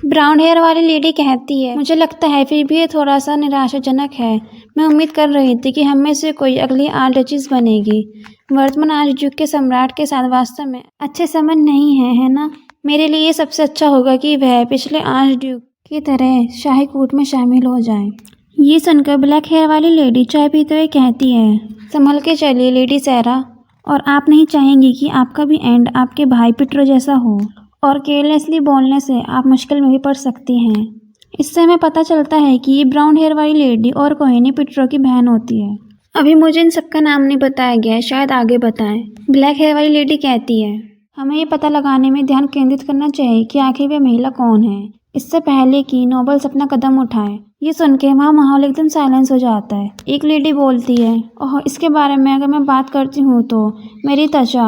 ब्राउन हेयर वाली लेडी कहती है, मुझे लगता है फिर भी ये थोड़ा सा निराशाजनक है। मैं उम्मीद कर रही थी कि हम में से कोई अगली आर्चडक्स बनेगी। वर्तमान आर्चड्यूक के सम्राट के साथ वास्तव में अच्छे संबंध नहीं है ना? मेरे लिए ये सबसे अच्छा होगा कि वह पिछले आर्चड्यूक की तरह शाही कूट में शामिल हो जाए। ये सुनकर ब्लैक हेयर वाली लेडी चाय पीते हुए कहती है, संभल के चलिए लेडी सैरा, और आप नहीं चाहेंगी कि आपका भी एंड आपके भाई पिट्रो जैसा हो, और केयरलेसली बोलने से आप मुश्किल में भी पड़ सकती हैं। इससे हमें पता चलता है कि ये ब्राउन हेयर वाली लेडी और कोई नहीं पिट्रो की बहन होती है। अभी मुझे इन सबका नाम नहीं बताया गया है, शायद आगे बताएं। ब्लैक हेयर वाली लेडी कहती है, हमें ये पता लगाने में ध्यान केंद्रित करना चाहिए कि आखिर वह महिला कौन है, इससे पहले कि नोबल्स अपना कदम उठाए। ये सुन के वहाँ माहौल एकदम साइलेंस हो जाता है। एक लेडी बोलती है, ओह इसके बारे में अगर मैं बात करती हूँ तो मेरी त्वचा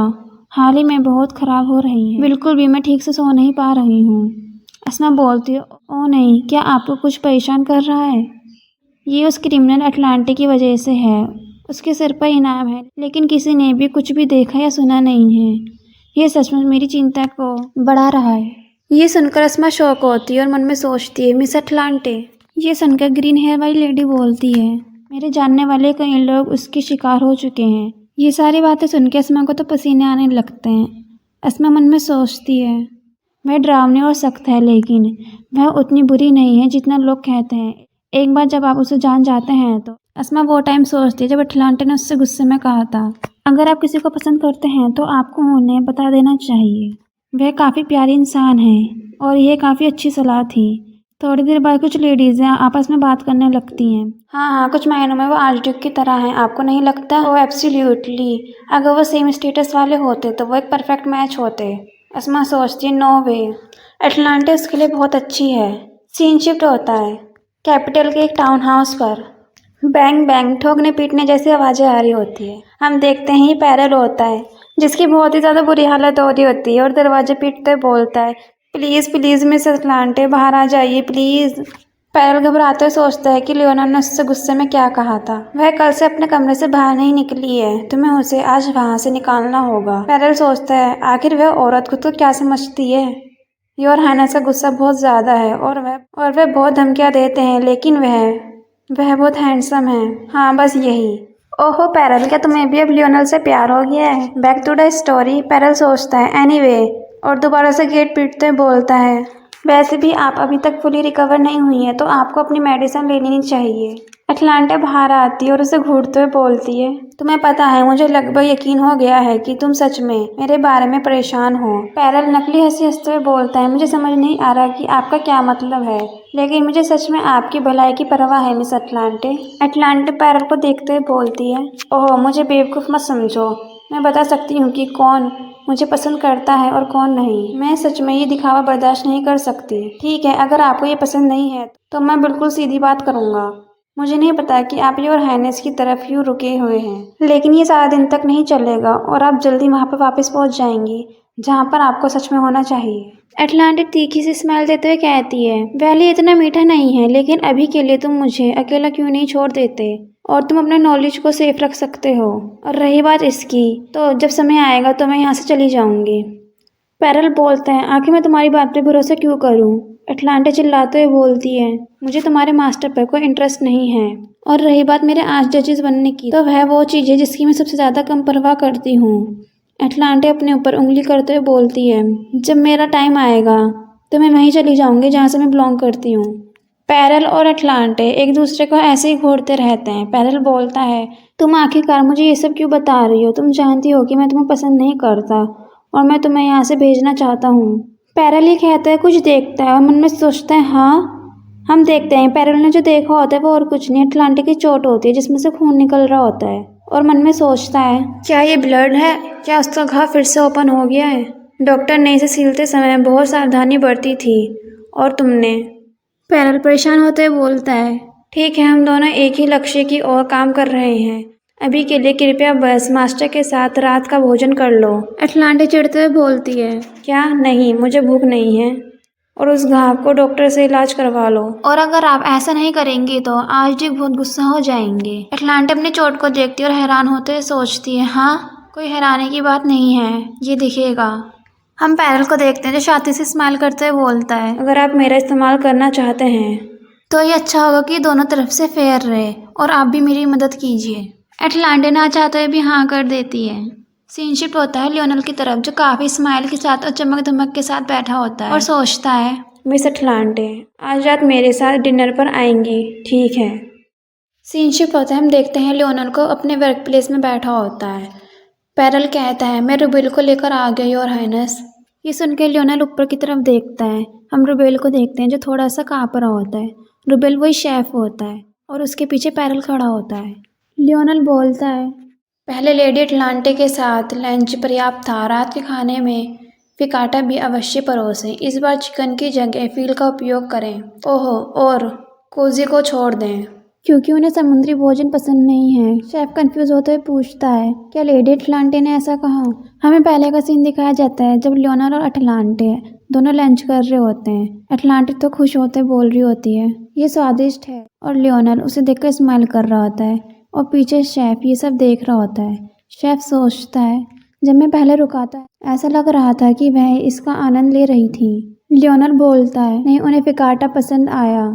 हाल ही में बहुत ख़राब हो रही है, बिल्कुल भी मैं ठीक से सो नहीं पा रही हूँ। अस्मा बोलती है, ओह नहीं, क्या आपको कुछ परेशान कर रहा है? ये उस क्रिमिनल अटलांटिक की वजह से है। उसके सिर पर इनाम है, लेकिन किसी ने भी कुछ भी देखा या सुना नहीं है। यह सचमुच मेरी चिंता को बढ़ा रहा है। ये सुनकर अस्मा शौक होती है और मन में सोचती है, मिस अटलांटे। ये सुनकर ग्रीन हेयर वाली लेडी बोलती है, मेरे जानने वाले कई लोग उसके शिकार हो चुके हैं। ये सारी बातें सुन के अस्मा को तो पसीने आने लगते हैं। अस्मा मन में सोचती है, वह डरावनी और सख्त है, लेकिन वह उतनी बुरी नहीं है जितना लोग कहते हैं। एक बार जब आप उसे जान जाते हैं तो अस्मा वो टाइम सोचती है जब अटलांटे ने उससे गुस्से में कहा था, अगर आप किसी को पसंद करते हैं तो आपको उन्हें बता देना चाहिए। वह काफ़ी प्यारी इंसान है और यह काफ़ी अच्छी सलाह थी। थोड़ी देर बाद कुछ लेडीज़ें आपस में बात करने लगती हैं। हाँ, कुछ मायनों में वो आर्चड्यूक की तरह हैं, आपको नहीं लगता? वो एब्सोल्युटली, अगर वो सेम स्टेटस वाले होते तो वो एक परफेक्ट मैच होते। अस्मा सोचती है, नो वे, अटलांटे उसके लिए बहुत अच्छी है। सीन शिफ्ट होता है कैपिटल के एक टाउन हाउस पर। बैंग बैंग ठोकने पीटने जैसी आवाज़ें आ रही होती है। हम देखते हैं ये पैरल होता है जिसकी बहुत ही ज़्यादा बुरी हालत हो रही होती है और दरवाजे पीटते बोलता है, प्लीज़ प्लीज़ मिस अटलांटे बाहर आ जाइए प्लीज़। पैरल घबराते हुए सोचता है कि लियोना ने उससे गुस्से में क्या कहा था। वह कल से अपने कमरे से बाहर नहीं निकली है, तुम्हें उसे आज वहाँ से निकालना होगा। पैरल सोचता है, आखिर वह औरत खुद को क्या समझती है। योर हाइनेस का गुस्सा बहुत ज़्यादा है और वह बहुत धमकियाँ देते हैं, लेकिन वह बहुत हैंडसम है। हाँ, बस यही। ओहो पैरल, क्या तुम्हें भी अब लियोनल से प्यार हो गया है? Back to the story, Pearl सोचता है, एनीवे, और दोबारा से गेट पीटते बोलता है, वैसे भी आप अभी तक फुली रिकवर नहीं हुई है तो आपको अपनी मेडिसिन लेनी चाहिए। अटलांटे बाहर आती है और उसे घूरते हुए बोलती है, तुम्हें पता है मुझे लगभग यकीन हो गया है कि तुम सच में मेरे बारे में परेशान हो। पैरल नकली हंसी हंसते हुए बोलता है, मुझे समझ नहीं आ रहा कि आपका क्या मतलब है, लेकिन मुझे सच में आपकी भलाई की परवाह है मिस अटलांटे। अटलांटे पैरल को देखते हुए बोलती है, ओह मुझे बेवकूफ़ मत समझो, मैं बता सकती हूँ कि कौन मुझे पसंद करता है और कौन नहीं। मैं सच में ये दिखावा बर्दाश्त नहीं कर सकती। ठीक है, अगर आपको ये पसंद नहीं है तो मैं बिल्कुल सीधी बात करूँगा। मुझे नहीं पता कि आप योर हाइनेस की तरफ क्यों रुके हुए हैं, लेकिन ये सारा दिन तक नहीं चलेगा और आप जल्दी वहाँ पर वापस पहुँच जाएंगी जहाँ पर आपको सच में होना चाहिए। अटलांटिक तीखी सी स्माइल देते हुए कहती है, वैली इतना मीठा नहीं है, लेकिन अभी के लिए तुम मुझे अकेला क्यों नहीं छोड़ देते और तुम अपने नॉलेज को सेफ रख सकते हो। और रही बात इसकी, तो जब समय आएगा तो मैं यहाँ से चली जाऊँगी। पैरल बोलता है, आखिर मैं तुम्हारी बात पे भरोसा क्यों करूँ? अटलांटे चिल्लाते हुए बोलती है, मुझे तुम्हारे मास्टर पर कोई इंटरेस्ट नहीं है, और रही बात मेरे आर्चडक्स बनने की, तो वह वो चीज़ है जिसकी मैं सबसे ज़्यादा कम परवाह करती हूँ। अटलांटे अपने ऊपर उंगली करते हुए बोलती है, जब मेरा टाइम आएगा तो मैं वहीं चली जाऊँगी जहाँ से मैं बिलोंग करती हूँ। पैरल और अटलांटे एक दूसरे को ऐसे ही घूरते रहते हैं। पैरल बोलता है, तुम आखिरकार मुझे ये सब क्यों बता रही हो? तुम जानती हो कि मैं तुम्हें पसंद नहीं करता और मैं तुम्हें यहाँ से भेजना चाहता हूँ। पैरल ये कहता है, कुछ देखता है और मन में सोचता है, हाँ हम देखते हैं पैरल ने जो देखा होता है वो और कुछ नहीं, अटलांटिक की चोट होती है जिसमें से खून निकल रहा होता है और मन में सोचता है क्या ये ब्लड है, क्या उसका घाव फिर से ओपन हो गया है। डॉक्टर ने इसे सीलते समय बहुत सावधानी बरती थी और तुमने। पैरल परेशान होते हुए बोलता है ठीक है, हम दोनों एक ही लक्ष्य की ओर काम कर रहे हैं। अभी के लिए कृपया बस मास्टर के साथ रात का भोजन कर लो। अटलांटिक चिढ़ते हुए बोलती है क्या नहीं, मुझे भूख नहीं है, और उस घाव को डॉक्टर से इलाज करवा लो। और अगर आप ऐसा नहीं करेंगे तो आज भी बहुत गुस्सा हो जाएंगे। अटलांटिक अपनी चोट को देखती है और हैरान होते हुए सोचती है हाँ, कोई हैरानी की बात नहीं है, ये दिखेगा। हम पैरल को देखते हैं जो शांति से स्माइल करते हुए बोलता है अगर आप मेरा इस्तेमाल करना चाहते हैं तो ये अच्छा होगा कि दोनों तरफ से फेयर रहे और आप भी मेरी मदद कीजिए। अटलांटिक ना चाहते हुए भी हाँ कर देती है। सीन शिफ्ट होता है लियोनल की तरफ जो काफी स्माइल के साथ और चमक धमक के साथ बैठा होता है और सोचता है मिस अटलांटिक आज रात मेरे साथ डिनर पर आएंगी, ठीक है। सीन शिफ्ट होता है, हम देखते हैं लियोनल को अपने वर्क प्लेस में बैठा होता है। पैरल कहता है मैं रुबेल को लेकर आ गई योर हाइनेस। ये सुन के लियोनल ऊपर की तरफ देखता है। हम रुबेल को देखते हैं जो थोड़ा सा काँप रहा होता है। रुबेल वही शेफ होता है और उसके पीछे पैरल खड़ा होता है। लियोनल बोलता है पहले लेडी अटलांटिक के साथ लंच पर्याप्त था, रात के खाने में फिकाटा भी अवश्य परोसें। इस बार चिकन की जगह फील का उपयोग करें। ओहो, और कोजी को छोड़ दें क्योंकि उन्हें समुद्री भोजन पसंद नहीं है। शेफ कंफ्यूज होते हुए पूछता है क्या लेडी अटलांटिक ने ऐसा कहा। हमें पहले का सीन दिखाया जाता है जब लियोनल और अटलांटिक दोनों लंच कर रहे होते हैं। अटलांटिक तो खुश होते बोल रही होती है ये स्वादिष्ट है और लियोनल उसे देखकर स्माइल कर रहा होता है और पीछे शेफ ये सब देख रहा होता है। शेफ सोचता है जब मैं पहले रुका था ऐसा लग रहा था कि वह इसका आनंद ले रही थी। लियोनल बोलता है नहीं, उन्हें फिकाटा पसंद आया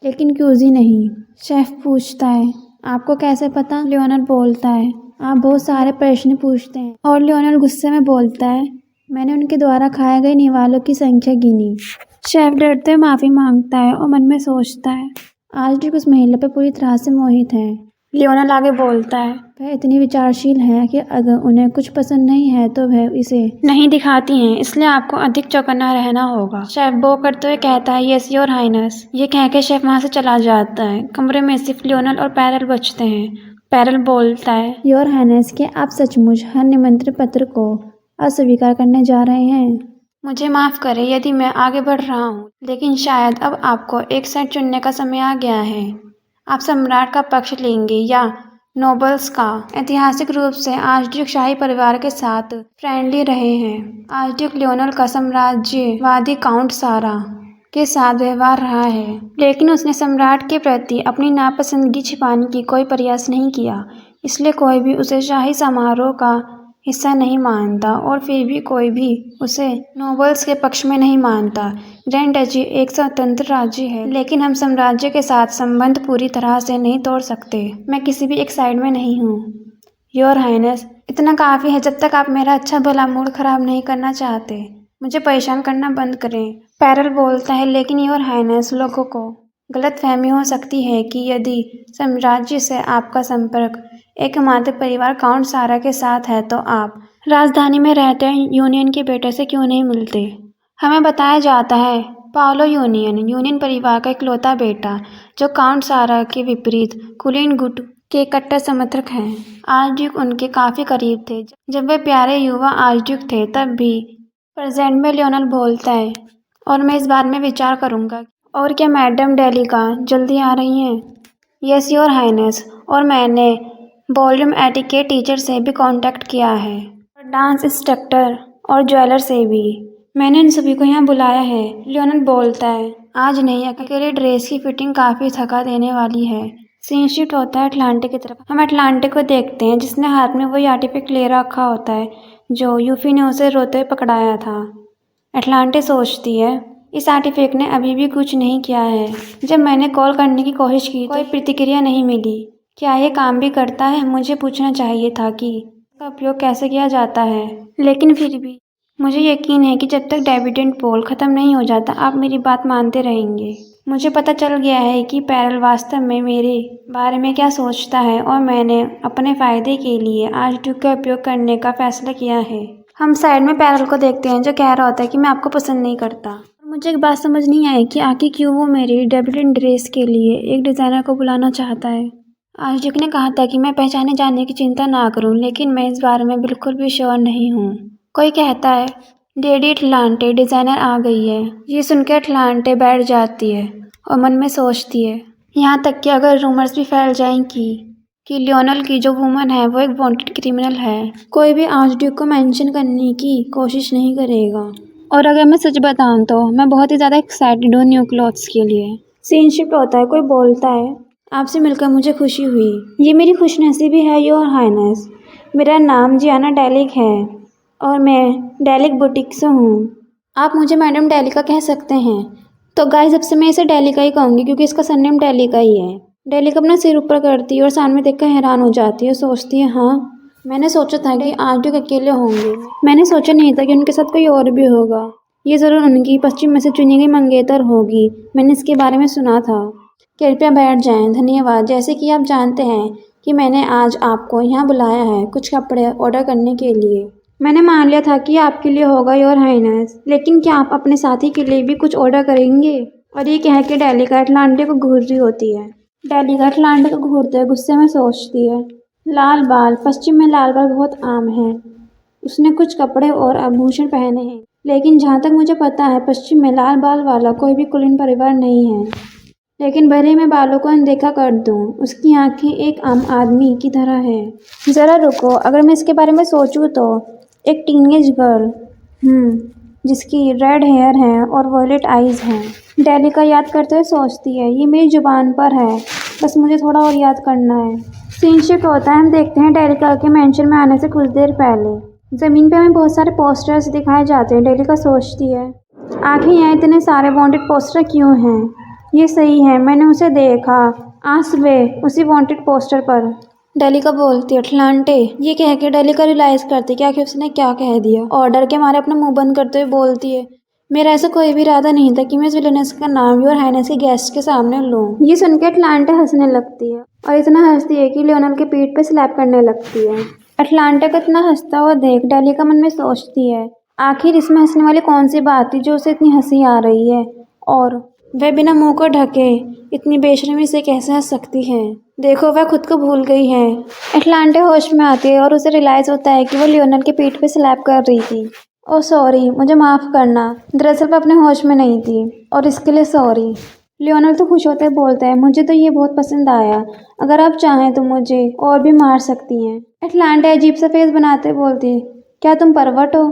लेकिन क्यूजी नहीं। शेफ पूछता है आपको कैसे पता। लियोनल बोलता है आप बहुत सारे प्रश्न पूछते हैं। और लियोनल गुस्से में बोलता है मैंने उनके द्वारा खाए गए निवालों की संख्या गिनी। शेफ डरते हुए माफ़ी मांगता है और मन में सोचता है आज भी उस महिला पर पूरी तरह से मोहित है। लियोनल आगे बोलता है वह इतनी विचारशील है कि अगर उन्हें कुछ पसंद नहीं है तो वह इसे नहीं दिखाती हैं, इसलिए आपको अधिक चौकन्ना रहना होगा। शेफ बो करते हुए कहता है यस योर हाइनेस। ये कहकर शेफ वहाँ से चला जाता है। कमरे में सिर्फ लियोनल और पैरल बचते हैं। पैरल बोलता है योर हाइनेस कि आप सचमुच हर निमंत्रण पत्र को अस्वीकार करने जा रहे हैं। मुझे माफ़ करें यदि मैं आगे बढ़ रहा हूँ, लेकिन शायद अब आपको एक साइड चुनने का समय आ गया है। आप सम्राट का पक्ष लेंगे या नोबल्स का। ऐतिहासिक रूप से आर्चड्यूक शाही परिवार के साथ फ्रेंडली रहे हैं। आर्चड्यूक लियोनल का साम्राज्यवादी काउंट सारा के साथ व्यवहार रहा है, लेकिन उसने सम्राट के प्रति अपनी नापसंदगी छिपाने की कोई प्रयास नहीं किया, इसलिए कोई भी उसे शाही समारोह का हिस्सा नहीं मानता और फिर भी कोई भी उसे नोबल्स के पक्ष में नहीं मानता। ग्रैंड डची एक स्वतंत्र राज्य है, लेकिन हम साम्राज्य के साथ संबंध पूरी तरह से नहीं तोड़ सकते। मैं किसी भी एक साइड में नहीं हूँ योर हाइनेस। इतना काफ़ी है, जब तक आप मेरा अच्छा भला मूड खराब नहीं करना चाहते मुझे परेशान करना बंद करें। पैरल बोलता है लेकिन योर हाइनेस लोगों को गलतफहमी हो सकती है कि यदि साम्राज्य से आपका संपर्क एकमात्र परिवार काउंट सारा के साथ है तो आप राजधानी में रहते यूनियन के बेटे से क्यों नहीं मिलते। हमें बताया जाता है पाओलो यूनियन परिवार का इकलौता बेटा जो काउंट सारा के विपरीत कुलीन गुट के कट्टर समर्थक हैं। आर्चड्यूक उनके काफ़ी करीब थे जब वे प्यारे युवा आर्चड्यूक थे तब भी। प्रेजेंट में लियोनल बोलता है और मैं इस बारे में विचार करूँगा। और क्या मैडम डेलिका जल्दी आ रही हैं। यस योर हाइनेस, और मैंने बॉलरूम एटिकेट टीचर से भी कांटेक्ट किया है और डांस इंस्ट्रक्टर और ज्वेलर से भी। मैंने इन सभी को यहाँ बुलाया है। लियोनल बोलता है आज नहीं, अकेले ड्रेस की फिटिंग काफ़ी थका देने वाली है। सीन शिफ्ट होता है अटलांटिक की तरफ। हम अटलांटिक को देखते हैं जिसने हाथ में वही आर्टिफैक्ट ले रखा होता है जो यूफी ने उसे रोते हुए पकड़ाया था। अटलांटिक सोचती है इस आर्टिफैक्ट ने अभी भी कुछ नहीं किया है। जब मैंने कॉल करने की कोशिश की कोई प्रतिक्रिया नहीं मिली। क्या ये काम भी करता है? मुझे पूछना चाहिए था कि इसका उपयोग कैसे किया जाता है, लेकिन फिर भी मुझे यकीन है कि जब तक डेविडेंट पोल ख़त्म नहीं हो जाता आप मेरी बात मानते रहेंगे। मुझे पता चल गया है कि पैरल वास्तव में मेरे बारे में क्या सोचता है और मैंने अपने फ़ायदे के लिए आर्चड्यूक का उपयोग करने का फैसला किया है। हम साइड में पैरल को देखते हैं जो कह रहा होता है कि मैं आपको पसंद नहीं करता। मुझे एक बात समझ नहीं आई कि आखिर क्यों वो मेरी डेब्यूटेंट ड्रेस के लिए एक डिज़ाइनर को बुलाना चाहता है। आशिक ने कहा था कि मैं पहचाने जाने की चिंता ना करूं, लेकिन मैं इस बारे में बिल्कुल भी श्योर नहीं हूं। कोई कहता है डैडी अटलांटे डिज़ाइनर आ गई है। ये सुनकर अटलांटे बैठ जाती है और मन में सोचती है, यहाँ तक कि अगर रूमर्स भी फैल जाएं कि लियोनल की जो वुमन है वो एक वांटेड क्रिमिनल है, कोई भी आर्चड्यूक को मेंशन करने की कोशिश नहीं करेगा। और अगर मैं सच बताऊं तो मैं बहुत ही ज़्यादा एक्साइटेड हूँ न्यू क्लॉथ्स के लिए। सीन शिफ्ट होता है, कोई बोलता है आपसे मिलकर मुझे खुशी हुई। ये मेरी खुशनसीबी है योर हाइनेस। मेरा नाम जियाना डेलिक है और मैं डेलिक बुटीक से हूँ। आप मुझे मैडम डेलिका कह सकते हैं। तो गाइस अब से मैं इसे डेलिका ही कहूँगी क्योंकि इसका सरनेम डेलिका ही है। डेलिका अपना सिर ऊपर करती है और सामने देखकर हैरान हो जाती है, सोचती है हाँ मैंने सोचा था कि आर्चड्यूक अकेले होंगे। मैंने सोचा नहीं था कि उनके साथ कोई और भी होगा। ये ज़रूर उनकी पश्चिम में से चुनी गई मंगेतर होगी। मैंने इसके बारे में सुना था। कृपया बैठ जाएं, धन्यवाद। जैसे कि आप जानते हैं कि मैंने आज आपको यहाँ बुलाया है कुछ कपड़े ऑर्डर करने के लिए। मैंने मान लिया था कि आपके लिए होगा योर हाइनेस, लेकिन क्या आप अपने साथी के लिए भी कुछ ऑर्डर करेंगे? और ये कह के डेलिका अटलांटे को घूर रही होती है। डेलिका अटलांटे को घूरते हुए गुस्से में सोचती है, लाल बाल, पश्चिम में लाल बाल बहुत आम है। उसने कुछ कपड़े और आभूषण पहने हैं, लेकिन जहाँ तक मुझे पता है पश्चिम में लाल बाल वाला कोई भी कुलीन परिवार नहीं है। लेकिन भले मैं बालों को अनदेखा कर दूं, उसकी आंखें एक आम आदमी की तरह है। ज़रा रुको, अगर मैं इसके बारे में सोचूं तो एक टीनेज गर्ल जिसकी रेड हेयर है और वॉयलेट आइज़ हैं। डेलिका याद करते हुए सोचती है, ये मेरी जुबान पर है, बस मुझे थोड़ा और याद करना है। सीन शिफ्ट होता है, हम देखते हैं डेलिका के मेंशन में आने से कुछ देर पहले ज़मीन पे हमें बहुत सारे पोस्टर्स दिखाए जाते हैं। डेलिका सोचती है, आखिर यहाँ इतने सारे वांटेड पोस्टर क्यों हैं? ये सही है, मैंने उसे देखा आज सुबह उसी वांटेड पोस्टर पर। डेलिका बोलती है अटलांटे। ये कह के डेलिका रियलाइज करती है कि आखिर उसने क्या कह दिया। ऑर्डर के मारे अपना मुंह बंद करते हुए बोलती है, मेरा ऐसा कोई भी इरादा नहीं था कि मैं इस विलेनेस का नाम योर हाइनेस के गेस्ट के सामने लूँ। ये सुन के अटलांटे हंसने लगती है और इतना हंसती है कि लियोनल के पीठ पे स्लैप करने लगती है। अटलांटे को इतना हंसता हुआ देख डेलिका मन में सोचती है, आखिर इसमें हंसने वाली कौन सी बात थी जो उसे इतनी हंसी आ रही है, और वह बिना मुंह को ढके इतनी बेशर्मी से कैसे हंस सकती है। देखो वह खुद को भूल गई है। अटलांटे होश में आती है और उसे रियलाइज़ होता है कि वो लियोनल के पीठ पे स्लैप कर रही थी। ओह सॉरी, मुझे माफ़ करना, दरअसल मैं अपने होश में नहीं थी और इसके लिए सॉरी। लियोनल तो खुश होते बोलता है, मुझे तो ये बहुत पसंद आया, अगर आप चाहें तो मुझे और भी मार सकती हैं। अटलांटे अजीब सा फेस बनाते बोलती है, क्या तुम परवट हो?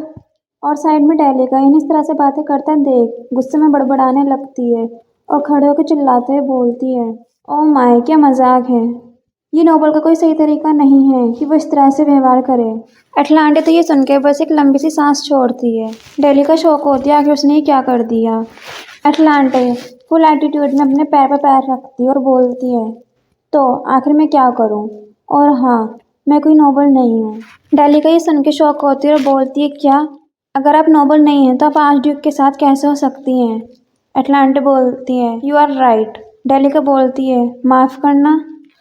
और साइड में डेलिका इन्हें इस तरह से बातें करता देख गुस्से में बड़बड़ाने लगती है और खड़े होकर चिल्लाते हुए बोलती है, ओह माय, क्या मजाक है। ये नोबल का कोई सही तरीका नहीं है कि वो इस तरह से व्यवहार करे। अटलांटे तो ये सुनकर बस एक लंबी सी सांस छोड़ती है। डेलिका शौक होती है आखिर उसने ये क्या कर दिया। अटलांटे फुल एटीट्यूड में अपने पैर पर पैर रखती है और बोलती है, तो आखिर मैं क्या करूं? और हाँ, मैं कोई नोबल नहीं हूँ। डेलिका ये सुन के शौक होती है और बोलती है, क्या? अगर आप नोबल नहीं हैं तो आप आर्चड्यूक के साथ कैसे हो सकती हैं? अटलांटे बोलती है, यू आर राइट। डेलिका बोलती है, माफ़ करना।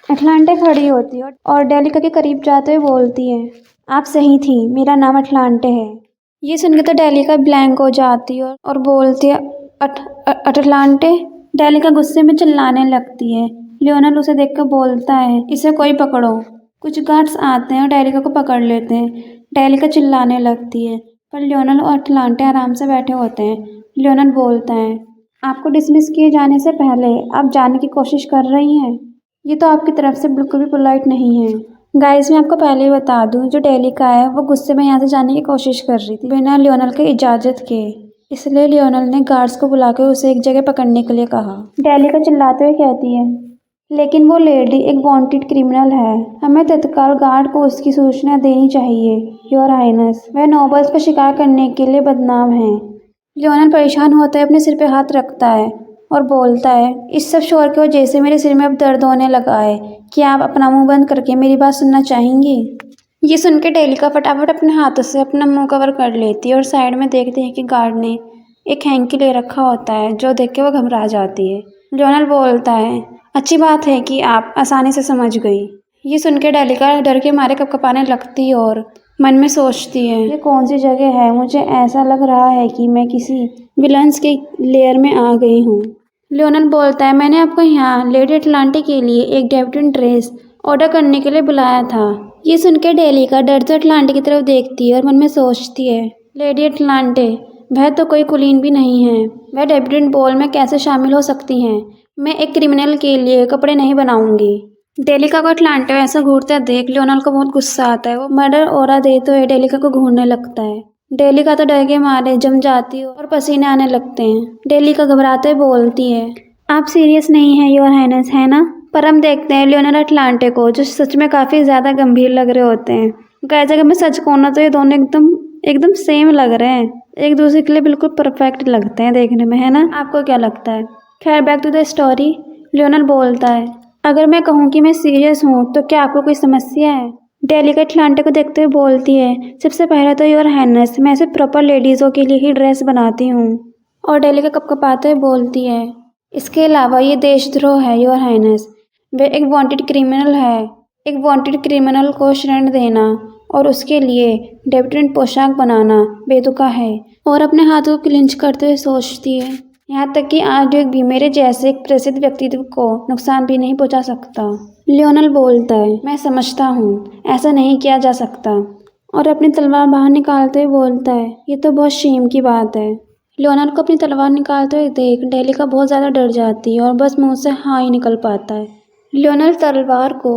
अटलांटे खड़ी होती है और डेलिका के करीब जाते हुए बोलती है, आप सही थी, मेरा नाम अटलांटे है। ये सुनकर तो डेलिका ब्लैंक हो जाती है और बोलती है, अटलांटे। डेलिका गुस्से में चिल्लाने लगती है। लियोनल उसे देखकर बोलता है, इसे कोई पकड़ो। कुछ गार्ड्स आते हैं और डेलिका को पकड़ लेते हैं। डेलिका चिल्लाने लगती है पर लियोनल और अटलांटे आराम से बैठे होते हैं। लियोनल बोलता है, आपको डिसमिस किए जाने से पहले आप जाने की कोशिश कर रही हैं? ये तो आपकी तरफ से बिल्कुल भी पोलाइट नहीं है। गाइस मैं आपको पहले ही बता दूं, जो डेलिका है वो गुस्से में यहाँ से जाने की कोशिश कर रही थी बिना लियोनल के इजाज़त के। इसलिए लियोनल ने गार्ड्स को बुलाकर उसे एक जगह पकड़ने के लिए कहा। डेलिका चिल्लाते हुए कहती है, लेकिन वो लेडी एक वांटेड क्रिमिनल है, हमें तत्काल गार्ड को उसकी सूचना देनी चाहिए योर हाइनेस। वह नोबल्स का शिकार करने के लिए बदनाम है। लियोनल परेशान होता है अपने सिर पे हाथ रखता है और बोलता है, इस सब शोर की वजह से मेरे सिर में अब दर्द होने लगा है। क्या आप अपना मुंह बंद करके मेरी बात सुनना चाहेंगी? ये सुन के डेलिका फटाफट अपने हाथों से अपना मुंह कवर कर लेती है और साइड में देखते हैं कि गार्ड ने एक हैंकी ले रखा होता है, जो देख के वो घबरा जाती है। लियोनल बोलता है, अच्छी बात है कि आप आसानी से समझ गई। ये सुन के डेलिका डर के मारे कपकपाने लगती और मन में सोचती है, ये कौन सी जगह है? मुझे ऐसा लग रहा है कि मैं किसी विलन्स के लेयर में आ गई हूँ। लियोनल बोलता है, मैंने आपको यहाँ लेडी अटलांटे के लिए एक डेब्यूटेंट ड्रेस ऑर्डर करने के लिए बुलाया था। ये सुनकर डेलिका डरते अटलांटे की तरफ देखती है और मन में सोचती है, लेडी अटलांटे, वह तो कोई कुलीन भी नहीं है, वह डेब्यूटेंट बॉल में कैसे शामिल हो सकती हैं? मैं एक क्रिमिनल के लिए कपड़े नहीं बनाऊंगी। डेलिका को अटलांटे ऐसा घूरता देख लियोनल को बहुत गुस्सा आता है। वो मर्डर ऑरा देते हुए डेलिका को घूरने लगता है। डेलिका तो डर के मारे जम जाती है और पसीने आने लगते हैं। डेलिका घबराते बोलती है, आप सीरियस नहीं हैं योर हाइनेस, है ना? पर हम देखते हैं लियोनल अटलांटे को, जो सच में काफ़ी ज़्यादा गंभीर लग रहे होते हैं। कैसे अगर मैं सच कहूँ ना तो ये दोनों एकदम सेम लग रहे हैं, एक दूसरे के लिए बिल्कुल परफेक्ट लगते हैं देखने में, है ना? आपको क्या लगता है? खैर, back to the story. Lionel बोलता है, अगर मैं कहूँ कि मैं सीरियस हूँ तो क्या आपको कोई समस्या है? डेलिका अटलांटे को देखते हुए बोलती है, सबसे पहले तो योर हाइनेस, मैं सिर्फ प्रॉपर लेडीज़ों के लिए ही ड्रेस बनाती हूँ। और डेलिका कपकपाते हुए बोलती है, इसके अलावा ये देशद्रोह है योर हाइनेस। वे एक वांटेड क्रिमिनल है। एक वांटेड क्रिमिनल को शरण देना और उसके लिए डेब्यूटेंट पोशाक बनाना बेतुका है। और अपने हाथों को क्लिंच करते हुए सोचती है, यहाँ तक कि आर्चड्यूक भी मेरे जैसे एक प्रसिद्ध व्यक्तित्व को नुकसान भी नहीं पहुँचा सकता। लियोनल बोलता है, मैं समझता हूँ, ऐसा नहीं किया जा सकता। और अपनी तलवार बाहर निकालते हुए बोलता है, ये तो बहुत शेम की बात है। लियोनल को अपनी तलवार निकालते हुए देख डेलिका बहुत ज़्यादा डर जाती है और बस मुंह से हाँ ही निकल पाता है। लियोनल तलवार को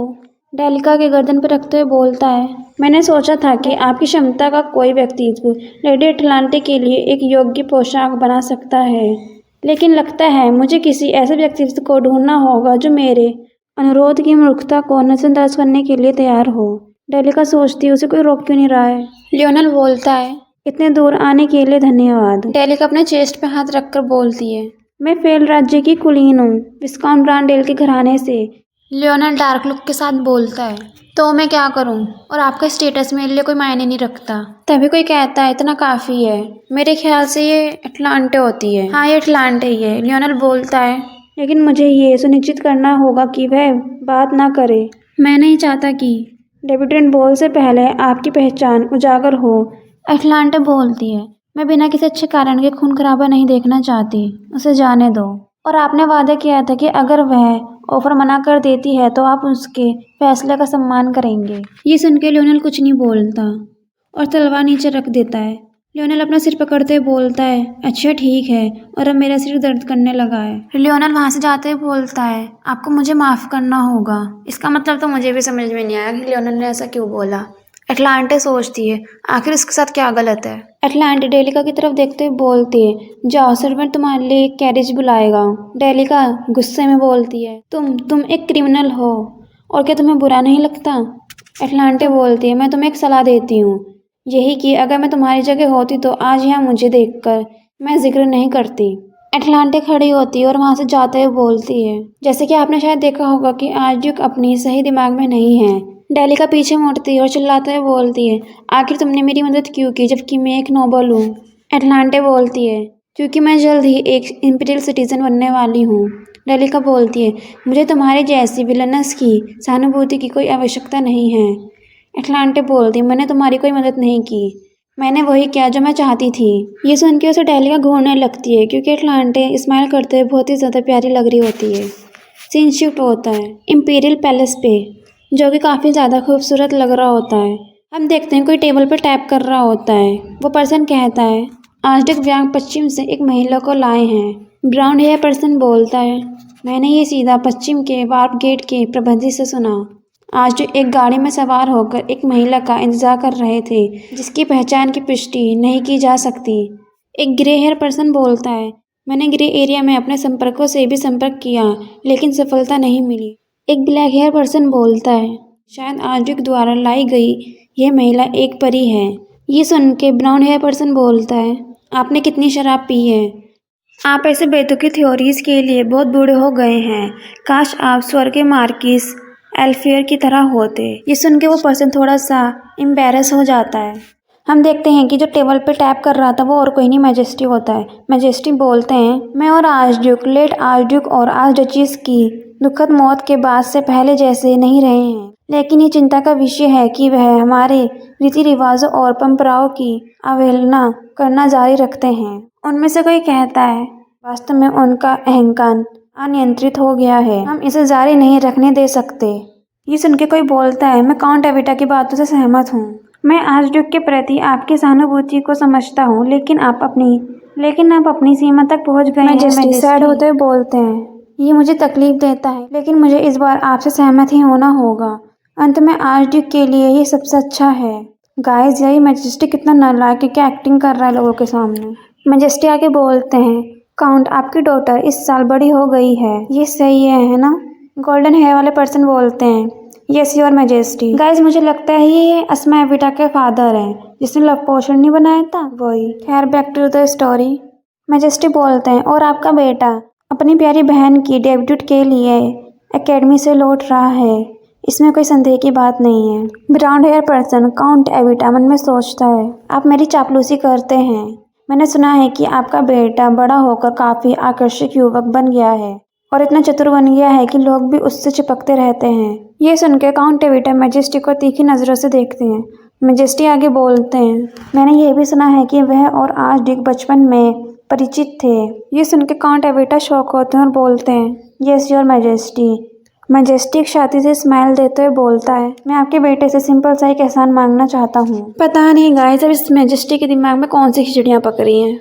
डेलिका के गर्दन पर रखते हुए बोलता है, मैंने सोचा था कि आपकी क्षमता का कोई व्यक्तित्व लेडी अटलांटे के लिए एक योग्य पोशाक बना सकता है, लेकिन लगता है मुझे किसी ऐसे व्यक्तित्व को ढूंढना होगा जो मेरे अनुरोध की मूर्खता को नजरअंदाज करने के लिए तैयार हो। डेलिका सोचती है, उसे कोई रोक क्यों नहीं रहा है? लियोनल बोलता है, इतने दूर आने के लिए धन्यवाद। डेलिका अपने चेस्ट पे हाथ रखकर बोलती है, मैं फेल राज्य की कुलीन हूँ, विस्काउंट ब्रांडेल के घराने से। लियोनल डार्क लुक के साथ बोलता है, तो मैं क्या करूं? और आपका स्टेटस मेरे लिए कोई मायने नहीं रखता। तभी कोई कहता है इतना काफ़ी है। मेरे ख्याल से ये अटलांटे होती है। हाँ, ये अटलांटे ही है। लियोनल बोलता है, लेकिन मुझे ये सुनिश्चित करना होगा कि वह बात ना करे। मैं नहीं चाहता कि डेब्यूटेंट बॉल से पहले आपकी पहचान उजागर हो। अटलांटे बोलती है, मैं बिना किसी अच्छे कारण के खून खराबा नहीं देखना चाहती, उसे जाने दो। और आपने वादा किया था कि अगर वह ऑफर मना कर देती है तो आप उसके फैसले का सम्मान करेंगे। ये सुन के लियोनल कुछ नहीं बोलता और तलवार नीचे रख देता है। लियोनल अपना सिर पकड़ते हुए बोलता है, अच्छा ठीक है, और अब मेरा सिर दर्द करने लगा है। लियोनल वहाँ से जाते हुए बोलता है, आपको मुझे माफ़ करना होगा। इसका मतलब तो मुझे भी समझ में नहीं आया कि लियोनल ने ऐसा क्यों बोला। अटलांटे सोचती है, आखिर इसके साथ क्या गलत है? अटलांटे डेलिका की तरफ देखते हुए बोलती है, जाओ सर्वेंट तुम्हारे लिए एक कैरेज बुलाएगा। डेलिका गुस्से में बोलती है, तुम एक क्रिमिनल हो और क्या तुम्हें बुरा नहीं लगता? अटलांटे बोलती है, मैं तुम्हें एक सलाह देती हूँ, यही कि अगर मैं तुम्हारी जगह होती तो आज यहाँ मुझे देखकर मैं जिक्र नहीं करती। अटलांटे खड़ी होती है और वहाँ से जाते हुए बोलती है, जैसे कि आपने शायद देखा होगा कि आर्चड्यूक अपनी सही दिमाग में नहीं है। डेलिका पीछे मुड़ती है और चिल्लाते हुए बोलती है, आखिर तुमने मेरी मदद क्यों की जबकि मैं एक नोबल हूँ? अटलांटे बोलती है, क्योंकि मैं जल्द ही एक इंपीरियल सिटीजन बनने वाली हूँ। डेलिका बोलती है, मुझे तुम्हारे जैसी विलनस की सहानुभूति की कोई आवश्यकता नहीं है। अटलांटे बोलती है, मैंने तुम्हारी कोई मदद नहीं की, मैंने वही किया जो मैं चाहती थी। ये सुन के उसे डेलिका घूरने लगती है क्योंकि अटलांटे स्माइल करते हुए बहुत ही ज़्यादा प्यारी लग रही होती है। सीन शिफ्ट होता है इंपीरियल पैलेस पे, जो कि काफ़ी ज़्यादा खूबसूरत लग रहा होता है। हम देखते हैं कोई टेबल पर टैप कर रहा होता है। वो पर्सन कहता है, आर्चड्यूक व्यांग पश्चिम से एक महिला को लाए हैं। ब्राउन हेयर पर्सन बोलता है, मैंने ये सीधा पश्चिम के वार्प गेट के प्रबंधी से सुना। आर्चड्यूक एक गाड़ी में सवार होकर एक महिला का इंतजार कर रहे थे जिसकी पहचान की पुष्टि नहीं की जा सकती। एक ग्रे हेयर पर्सन बोलता है, मैंने ग्रे एरिया में अपने संपर्कों से भी संपर्क किया लेकिन सफलता नहीं मिली। एक ब्लैक हेयर पर्सन बोलता है, शायद आर्चड्यूक द्वारा लाई गई यह महिला एक परी है। ये सुन के ब्राउन हेयर पर्सन बोलता है, आपने कितनी शराब पी है? आप ऐसे बेतुकी थ्योरीज के लिए बहुत बूढ़े हो गए हैं। काश आप स्वर्ग के मार्किस एल्फेयर की तरह होते। ये सुन के वो पर्सन थोड़ा सा एम्बैरस हो जाता है। हम देखते हैं कि जो टेबल पे टैप कर रहा था वो और कोई नहीं, मैजेस्टी होता है। मैजेस्टी बोलते हैं, मैं और लेट आर्चड्यूक और आर्चडचेस की दुखद मौत के बाद से पहले जैसे नहीं रहे हैं। लेकिन ये चिंता का विषय है कि वह हमारे रीति रिवाजों और परंपराओं की अवहेलना करना जारी रखते हैं। उनमें से कोई कहता है वास्तव में उनका अहंकार अनियंत्रित हो गया है, हम इसे जारी नहीं रखने दे सकते। ये सुन के कोई बोलता है, मैं काउंट एविटा की बातों से सहमत हूँ। मैं आर्चड्यूक के प्रति आपकी सहानुभूति को समझता हूँ, लेकिन आप अपनी सीमा तक पहुँच गए हैं। सैड होते हुए बोलते हैं, ये मुझे तकलीफ देता है, लेकिन मुझे इस बार आपसे सहमत ही होना होगा। अंत में आर्चड्यूक के लिए ये सबसे अच्छा है। गाइस, यही मैजेस्टी कितना नालायक है, क्या एक्टिंग कर रहा है लोगों के सामने। मैजेस्टी आके बोलते हैं, काउंट आपकी डॉटर इस साल बड़ी हो गई है, ये सही है ना? गोल्डन हेयर वाले पर्सन बोलते हैं, यस योर मैजेस्टी। गाइस, मुझे लगता है ये अस्मा एविटा के फादर हैं, जिसने लव पोशन नहीं बनाया था, वही। खैर, back to the story. Majesty बोलते हैं, और आपका बेटा अपनी प्यारी बहन की डेब्यूट के लिए एकेडमी से लौट रहा है, इसमें कोई संदेह की बात नहीं है। ब्राउन हेयर पर्सन काउंट एविटा मन में सोचता है, आप मेरी चापलूसी करते हैं। मैंने सुना है कि आपका बेटा बड़ा होकर काफी आकर्षक युवक बन गया है और इतना चतुर बन गया है कि लोग भी उससे चिपकते रहते हैं। ये सुनकर काउंट एविटा मैजेस्टी को तीखी नजरों से देखते हैं। मैजेस्टी आगे बोलते हैं, मैंने ये भी सुना है कि वह और आर्चड्यूक बचपन में परिचित थे। ये सुनकर काउंट एविटा शॉक होते हैं और बोलते हैं, यस योर मैजेस्टी। मैजेस्टी एक छाती से स्माइल देते हुए बोलता है, मैं आपके बेटे से सिंपल सा एक एहसान मांगना चाहता हूँ। पता नहीं गाइस, अब इस मैजेस्टी के दिमाग में कौन सी खिचड़ियाँ पक रही हैं।